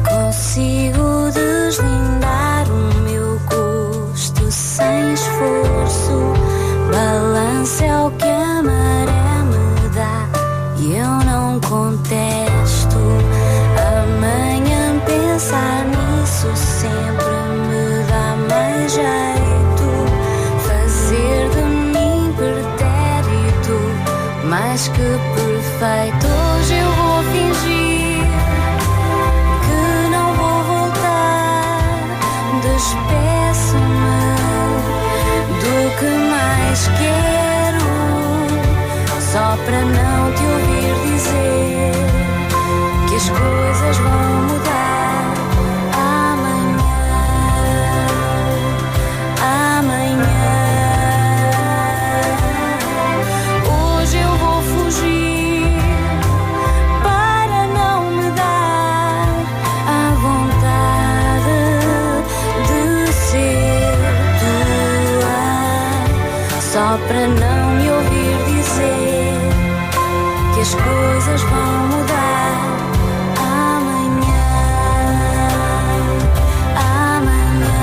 Consigo deslindar o meu gosto sem esforço. Balanço é o que a maré me dá e eu não contesto. Amanhã pensar nisso sempre me dá mais jeito. Fazer de mim pretérito mais que perfeito. Hoje eu vou fingir que não vou voltar. Despeço-me do que mais quero, só para não te ouvir dizer que as coisas vão mudar amanhã. Amanhã. Hoje eu vou fugir para não me dar a vontade de ser tua, só para não me ouvir dizer que as coisas vão mudar amanhã. Amanhã.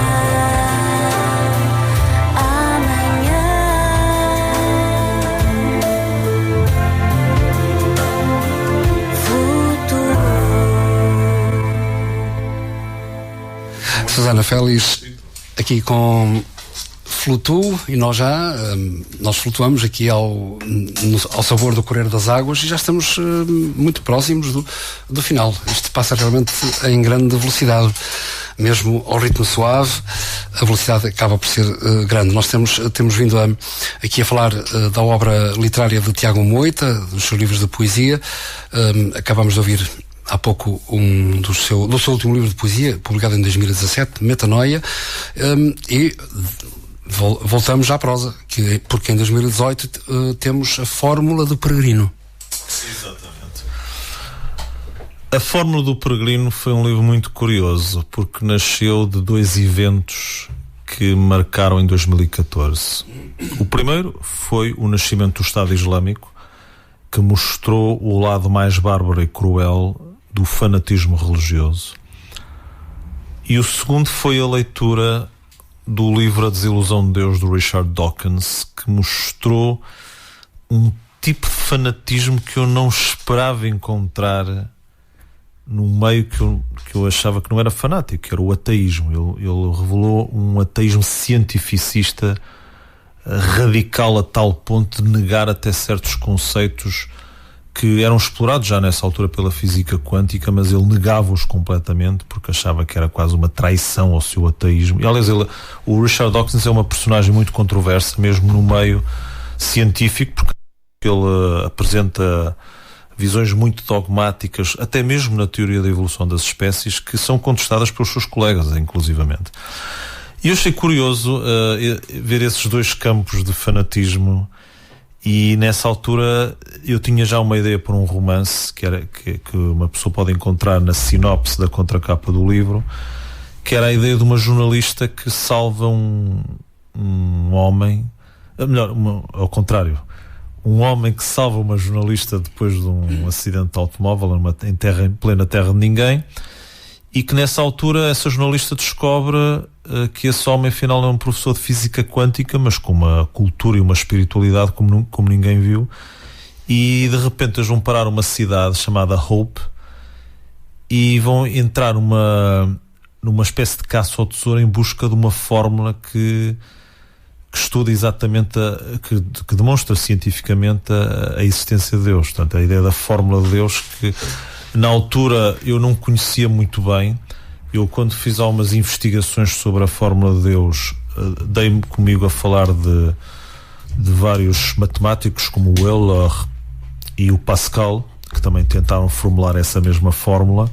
Amanhã. Futuro. Susana Félix aqui com Flutuo, e nós flutuamos aqui ao sabor do correr das águas e já estamos muito próximos do final. Isto passa realmente em grande velocidade, mesmo ao ritmo suave, a velocidade acaba por ser grande. Nós temos vindo aqui a falar da obra literária de Tiago Moita, dos seus livros de poesia. Acabamos de ouvir há pouco do seu último livro de poesia, publicado em 2017, Metanoia, e voltamos à prosa, porque em 2018 temos a Fórmula do Peregrino. Exatamente. A Fórmula do Peregrino foi um livro muito curioso, porque nasceu de 2 eventos que marcaram em 2014. O primeiro foi o nascimento do Estado Islâmico, que mostrou o lado mais bárbaro e cruel do fanatismo religioso. E o segundo foi a leitura do livro A Desilusão de Deus, do Richard Dawkins, que mostrou um tipo de fanatismo que eu não esperava encontrar num meio que eu achava que não era fanático, que era o ateísmo. Ele revelou um ateísmo cientificista radical a tal ponto de negar até certos conceitos que eram explorados já nessa altura pela física quântica, mas ele negava-os completamente porque achava que era quase uma traição ao seu ateísmo. E aliás, o Richard Dawkins é uma personagem muito controversa, mesmo no meio científico, porque ele apresenta visões muito dogmáticas, até mesmo na teoria da evolução das espécies, que são contestadas pelos seus colegas, inclusivamente. E eu achei curioso ver esses 2 campos de fanatismo, e nessa altura eu tinha já uma ideia para um romance que uma pessoa pode encontrar na sinopse da contracapa do livro, que era a ideia de uma jornalista que salva um homem, ao contrário, um homem que salva uma jornalista depois de um acidente de automóvel em plena terra de ninguém, e que nessa altura essa jornalista descobre que esse homem afinal é um professor de física quântica, mas com uma cultura e uma espiritualidade como ninguém viu, e de repente eles vão parar uma cidade chamada Hope e vão entrar numa espécie de caça ao tesouro em busca de uma fórmula que estuda exatamente, que demonstra cientificamente a existência de Deus. Portanto, a ideia da fórmula de Deus, que na altura eu não conhecia muito bem. Eu, quando fiz algumas investigações sobre a fórmula de Deus, dei-me comigo a falar de vários matemáticos como o Euler e o Pascal, que também tentaram formular essa mesma fórmula.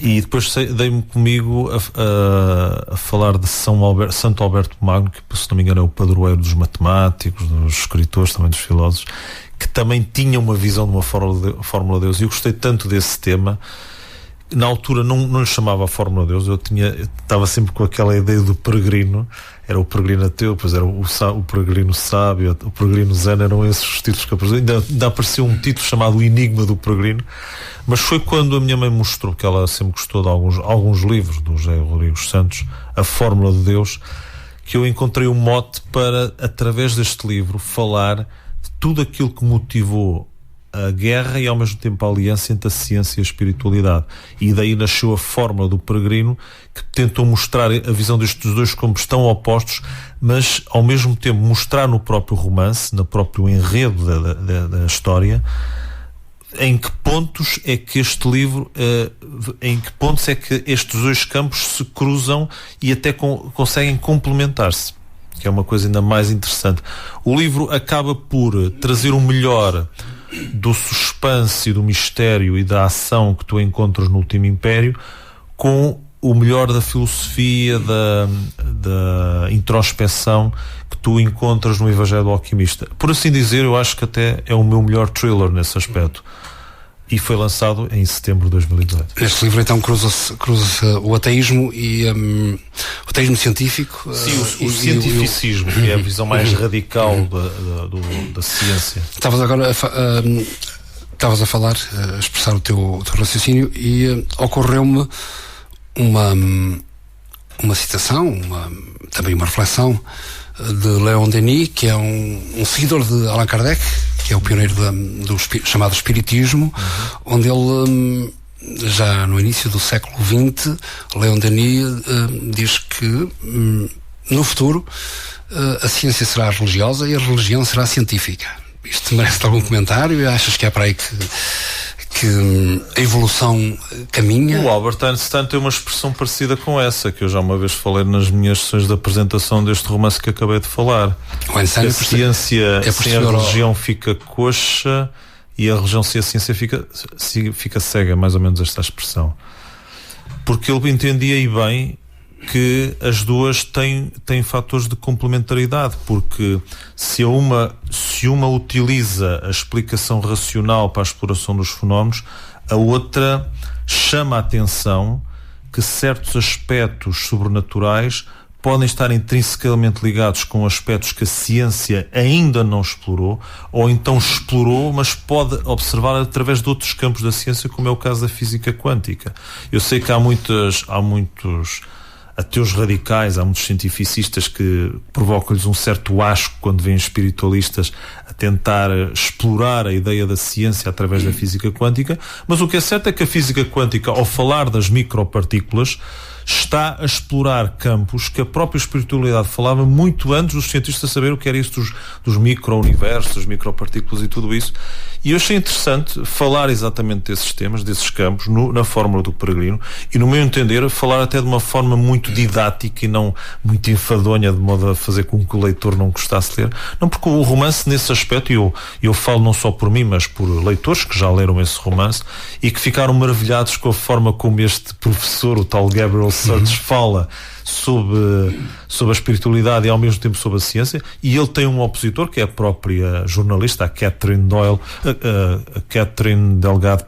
E depois dei-me comigo a falar de Santo Alberto Magno, que, se não me engano, é o padroeiro dos matemáticos, dos escritores, também dos filósofos, que também tinha uma visão de uma fórmula de Deus. E eu gostei tanto desse tema. Na altura não lhe chamava a fórmula de Deus, eu estava sempre com aquela ideia do peregrino. Era o peregrino ateu, depois era o peregrino sábio, o peregrino zen, eram esses os títulos que apareciam. Ainda apareceu um título chamado O Enigma do Peregrino, mas foi quando a minha mãe mostrou, que ela sempre gostou de alguns livros do José Rodrigues Santos, A Fórmula de Deus, que eu encontrei um mote para, através deste livro, falar de tudo aquilo que motivou a guerra e ao mesmo tempo a aliança entre a ciência e a espiritualidade. E daí nasceu a Fórmula do Peregrino, que tentou mostrar a visão destes 2 campos tão opostos, mas ao mesmo tempo mostrar no próprio romance, no próprio enredo da história, em que pontos é que este livro, em que pontos é que estes 2 campos se cruzam e até conseguem complementar-se, que é uma coisa ainda mais interessante. O livro acaba por trazer o melhor do suspense e do mistério e da ação que tu encontras no Último Império, com o melhor da filosofia, da introspeção que tu encontras no Evangelho do Alquimista. Por assim dizer, eu acho que até é o meu melhor thriller nesse aspecto. E foi lançado em setembro de 2018. Neste livro, então, cruza-se o ateísmo e o ateísmo científico. Sim, o cientificismo, que é a visão mais radical da ciência. Estavas agora a falar, a expressar o teu raciocínio, e ocorreu-me uma citação, também uma reflexão de Leon Denis, que é um seguidor de Allan Kardec, que é o pioneiro do chamado Espiritismo, onde ele, já no início do século XX, Leon Denis diz que no futuro a ciência será religiosa e a religião será científica. Isto merece algum comentário? Achas que é para aí que a evolução caminha? O Albert Einstein tem uma expressão parecida com essa, que eu já uma vez falei nas minhas sessões de apresentação deste romance que acabei de falar. A ciência sem a religião fica coxa e a religião sem a ciência fica cega, mais ou menos esta expressão. Porque ele entendia aí bem que as duas têm fatores de complementaridade, porque se uma utiliza a explicação racional para a exploração dos fenómenos, A outra chama a atenção que certos aspectos sobrenaturais podem estar intrinsecamente ligados com aspectos que a ciência ainda não explorou, ou então explorou, mas pode observar através de outros campos da ciência, como é o caso da física quântica. Eu sei que há muitos ateus radicais, há muitos cientificistas que provocam-lhes um certo asco quando veem espiritualistas a tentar explorar a ideia da ciência através da física quântica, mas o que é certo é que a física quântica, ao falar das micropartículas, está a explorar campos que a própria espiritualidade falava muito antes dos cientistas saber o que era isso dos micro-universos, das micropartículas e tudo isso. E eu achei interessante falar exatamente desses temas, desses campos, na Fórmula do Peregrino, e no meu entender, falar até de uma forma muito didática e não muito enfadonha, de modo a fazer com que o leitor não gostasse de ler. Não, porque o romance, nesse aspecto, e eu falo não só por mim, mas por leitores que já leram esse romance e que ficaram maravilhados com a forma como este professor, o tal Gabriel Surge, fala sobre a espiritualidade e ao mesmo tempo sobre a ciência, e ele tem um opositor que é a própria jornalista, a Catherine Delgado,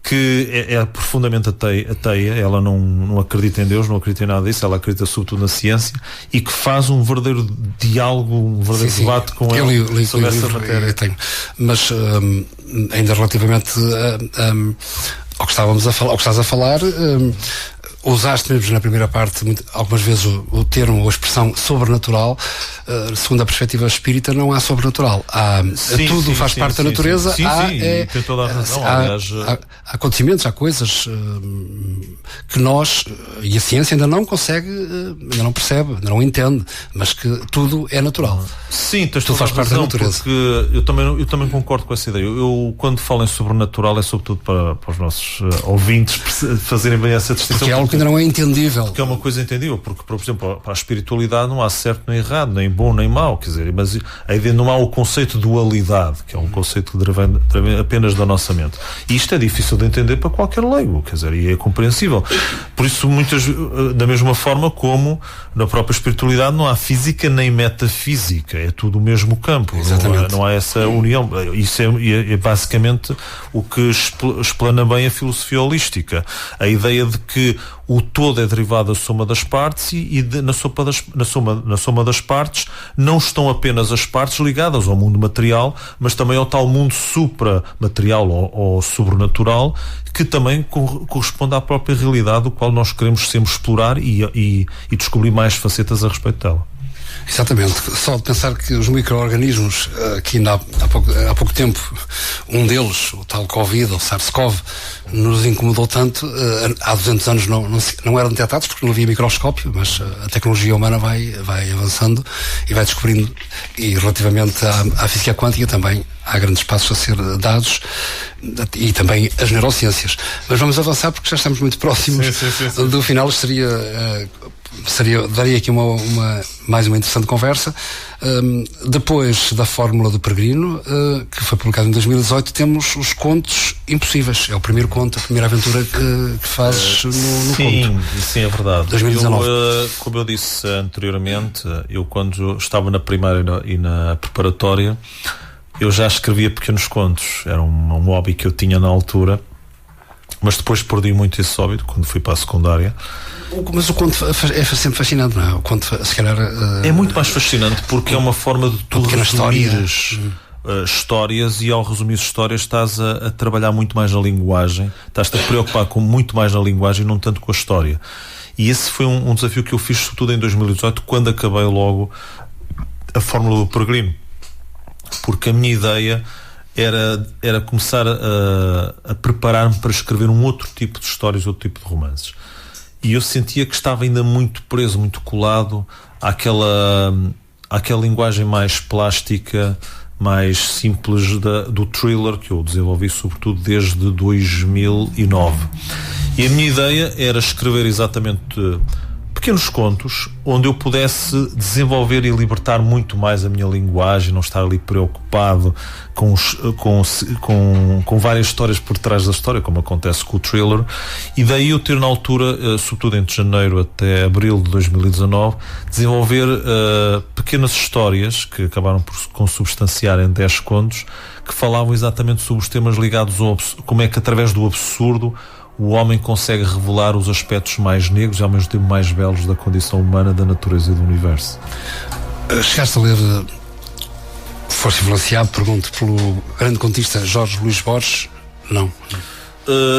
que é profundamente ateia. Ela não acredita em Deus, não acredita em nada disso, ela acredita sobretudo na ciência, e que faz um verdadeiro diálogo, um verdadeiro debate com ele sobre essa matéria. Mas ainda relativamente ao que estávamos a falar, ao que estás a falar, usaste mesmo na primeira parte algumas vezes o termo ou a expressão sobrenatural. Segundo a perspectiva espírita, não há sobrenatural. Tudo faz parte da natureza. Tem toda a razão. Há acontecimentos, há coisas que nós e a ciência ainda não consegue, ainda não percebe, ainda não entende, mas que tudo é natural. Sim, tudo faz parte da natureza. Porque eu também concordo com essa ideia. Eu quando falo em sobrenatural, é sobretudo para os nossos ouvintes fazerem bem essa distinção. Porque é algo que ainda não é entendível. Que é uma coisa entendível, porque, por exemplo, para a espiritualidade não há certo nem errado, nem bom nem mau, quer dizer, mas aí não há o conceito de dualidade, que é um conceito que deriva apenas da nossa mente. E isto é difícil de entender para qualquer leigo, quer dizer, e é compreensível. Por isso, da mesma forma como na própria espiritualidade não há física nem metafísica, é tudo o mesmo campo. Não há essa união. Isso é basicamente o que explana bem a filosofia holística. A ideia de que o todo é derivado da soma das partes e na soma das partes não estão apenas as partes ligadas ao mundo material, mas também ao tal mundo supramaterial ou sobrenatural, que também corresponde à própria realidade, do qual nós queremos sempre explorar e descobrir mais facetas a respeito dela. Exatamente. Só de pensar que os micro-organismos, que ainda há pouco tempo, um deles, o tal Covid, ou SARS-CoV, nos incomodou tanto, há 200 anos não eram detectados porque não havia microscópio, mas a tecnologia humana vai avançando e vai descobrindo, e relativamente à física quântica também há grandes passos a ser dados, e também as neurociências. Mas vamos avançar porque já estamos muito próximos do final. Daria aqui mais uma interessante conversa. Depois da Fórmula do Peregrino, que foi publicado em 2018, temos os Contos Impossíveis. É o primeiro conto, a primeira aventura que fazes no conto. Sim, é verdade. 2019. Como eu disse anteriormente, eu quando estava na primária e na preparatória, eu já escrevia pequenos contos. Era um hobby que eu tinha na altura, mas depois perdi muito esse hobby quando fui para a secundária. Mas o conto é sempre fascinante, não é? O conto, se calhar, é muito mais fascinante porque é uma forma de tu resumires histórias, e ao resumir histórias estás a trabalhar muito mais na linguagem, estás-te a preocupar muito mais na linguagem, não tanto com a história. E esse foi um desafio que eu fiz, sobretudo em 2018, quando acabei logo a Fórmula do Peregrino, porque a minha ideia era começar a preparar-me para escrever um outro tipo de histórias, outro tipo de romances. E eu sentia que estava ainda muito preso, muito colado àquela linguagem mais plástica, mais simples do thriller, que eu desenvolvi sobretudo desde 2009. E a minha ideia era escrever exatamente pequenos contos onde eu pudesse desenvolver e libertar muito mais a minha linguagem, não estar ali preocupado com várias histórias por trás da história, como acontece com o Thriller, e daí eu ter na altura, sobretudo entre janeiro até abril de 2019, desenvolver pequenas histórias que acabaram por consubstanciar em 10 contos, que falavam exatamente sobre os temas ligados ao como é que através do absurdo o homem consegue revelar os aspectos mais negros e ao mesmo tempo mais belos da condição humana, da natureza e do universo. Chegaste a ler, foste influenciado, pergunto, pelo grande contista Jorge Luís Borges? Não.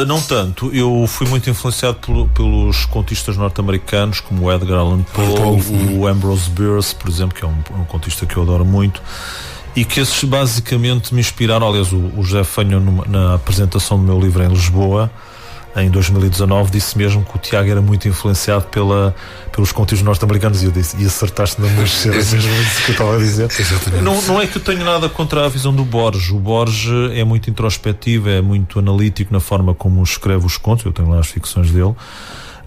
Não tanto. Eu fui muito influenciado pelos contistas norte-americanos, como o Edgar Allan Poe, o Ambrose Bierce, por exemplo, que é um contista que eu adoro muito, e que esses basicamente me inspiraram. Aliás, o José Fanho, na apresentação do meu livro em Lisboa, em 2019, disse mesmo que o Tiago era muito influenciado pelos contistas norte-americanos, e eu disse, e acertaste na minha cena, mesmo isso que eu estava a dizer. Não é que eu tenho nada contra a visão do Borges. O Borges é muito introspectivo, é muito analítico na forma como escreve os contos. Eu tenho lá as ficções dele.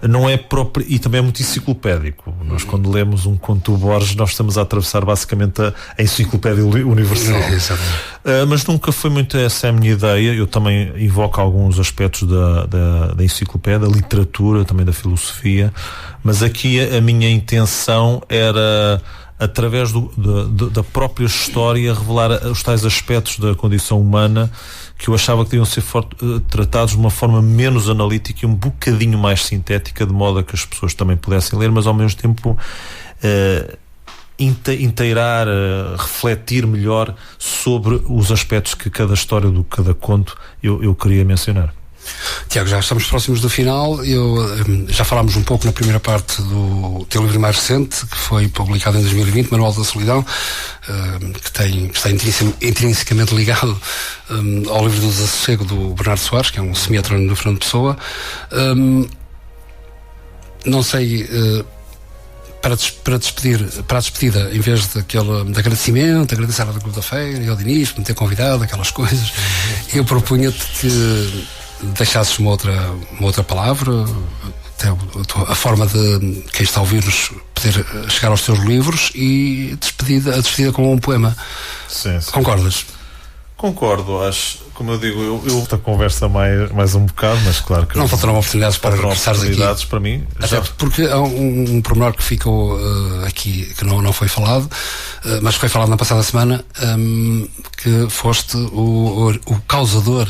Não é próprio, e também é muito enciclopédico. Nós, quando lemos um conto do Borges, nós estamos a atravessar basicamente a enciclopédia universal. Mas nunca foi muito essa a minha ideia. Eu também invoco alguns aspectos da enciclopédia, da literatura, também da filosofia, mas aqui a minha intenção era, através da própria história, revelar os tais aspectos da condição humana que eu achava que deviam ser tratados de uma forma menos analítica e um bocadinho mais sintética, de modo a que as pessoas também pudessem ler, mas ao mesmo tempo inteirar, refletir melhor sobre os aspectos que cada história do cada conto eu queria mencionar. Tiago, já estamos próximos do final. Já falámos um pouco na primeira parte do teu livro mais recente, que foi publicado em 2020, Manual da Solidão, que está intrinsecamente ligado ao livro do Desassossego do Bernardo Soares, que é um semi-heterónimo do Fernando Pessoa. Não sei, para a despedida, em vez de agradecimento, agradecer à Clube da Feira e ao Dinis por me ter convidado, aquelas coisas, eu propunha-te que deixasses uma outra palavra, até a forma de quem está a ouvir-nos poder chegar aos teus livros, e a despedida com um poema. Sim. Concordas? Concordo, acho, como eu digo, eu esta conversa mais um bocado, mas claro que não faltarão oportunidades para regressares aqui. Para mim, até porque há um pormenor que ficou aqui, que não foi falado, mas foi falado na passada semana, que foste o causador,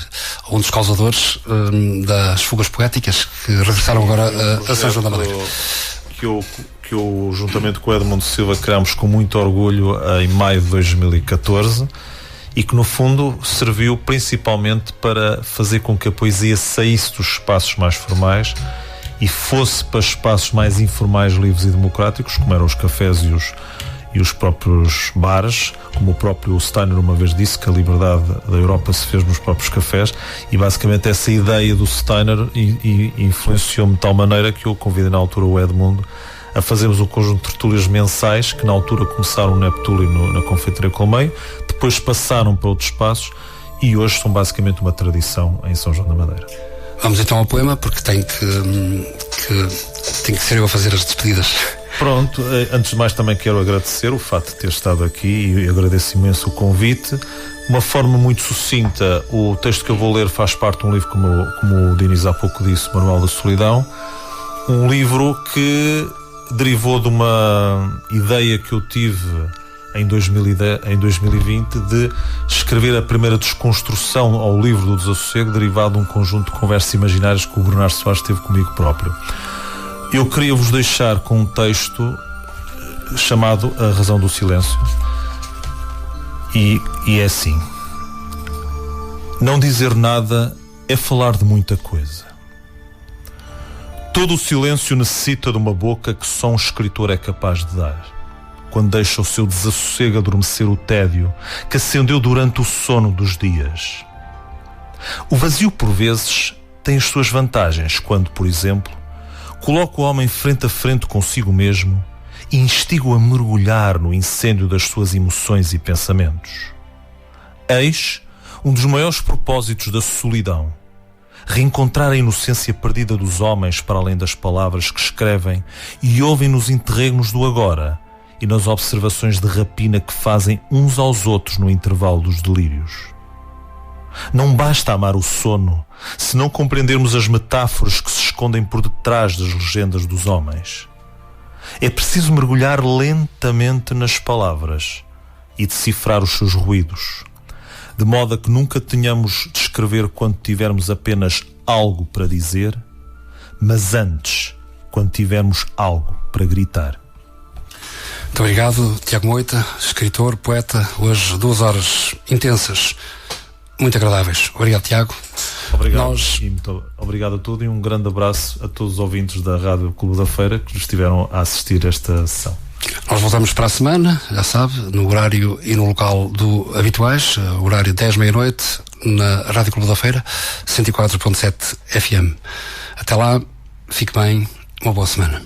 ou um dos causadores das fugas poéticas que regressaram agora a São João da Madeira. Que eu, juntamente com o Edmundo Silva, criámos com muito orgulho em maio de 2014, e que no fundo serviu principalmente para fazer com que a poesia saísse dos espaços mais formais e fosse para espaços mais informais, livres e democráticos, como eram os cafés e os próprios bares, como o próprio Steiner uma vez disse, que a liberdade da Europa se fez nos próprios cafés, e basicamente essa ideia do Steiner influenciou-me de tal maneira que eu convidei na altura o Edmundo a fazermos um conjunto de tertúlias mensais, que na altura começaram no Neptúlio, na Confeitaria Colmeia, depois passaram para outros espaços e hoje são basicamente uma tradição em São João da Madeira. Vamos então ao poema, porque tem que ser eu a fazer as despedidas. Pronto, antes de mais também quero agradecer o facto de ter estado aqui, e agradeço imenso o convite. Uma forma muito sucinta, o texto que eu vou ler faz parte de um livro, como o Dinis há pouco disse, Manual da Solidão, um livro que derivou de uma ideia que eu tive em 2020 de escrever a primeira desconstrução ao livro do Desassossego, derivado de um conjunto de conversas imaginárias que o Bernardo Soares teve comigo próprio. Eu queria vos deixar com um texto chamado A Razão do Silêncio, e é assim: não dizer nada é falar de muita coisa. Todo o silêncio necessita de uma boca que só um escritor é capaz de dar, quando deixa o seu desassossego adormecer o tédio que acendeu durante o sono dos dias. O vazio, por vezes, tem as suas vantagens quando, por exemplo, coloca o homem frente a frente consigo mesmo e instiga-o a mergulhar no incêndio das suas emoções e pensamentos. Eis um dos maiores propósitos da solidão: reencontrar a inocência perdida dos homens para além das palavras que escrevem e ouvem nos interregnos do agora e nas observações de rapina que fazem uns aos outros no intervalo dos delírios. Não basta amar o sono se não compreendermos as metáforas que se escondem por detrás das legendas dos homens. É preciso mergulhar lentamente nas palavras e decifrar os seus ruídos, de modo a que nunca tenhamos de escrever quando tivermos apenas algo para dizer, mas antes, quando tivermos algo para gritar. Muito obrigado, Tiago Moita, escritor, poeta. Hoje 2 horas intensas, muito agradáveis. Obrigado, Tiago. Obrigado, muito obrigado a todos e um grande abraço a todos os ouvintes da Rádio Clube da Feira que estiveram a assistir a esta sessão. Nós voltamos para a semana, já sabe, no horário e no local do habituais, horário 10 meia-noite, na Rádio Clube da Feira, 104.7 FM. Até lá, fique bem, uma boa semana.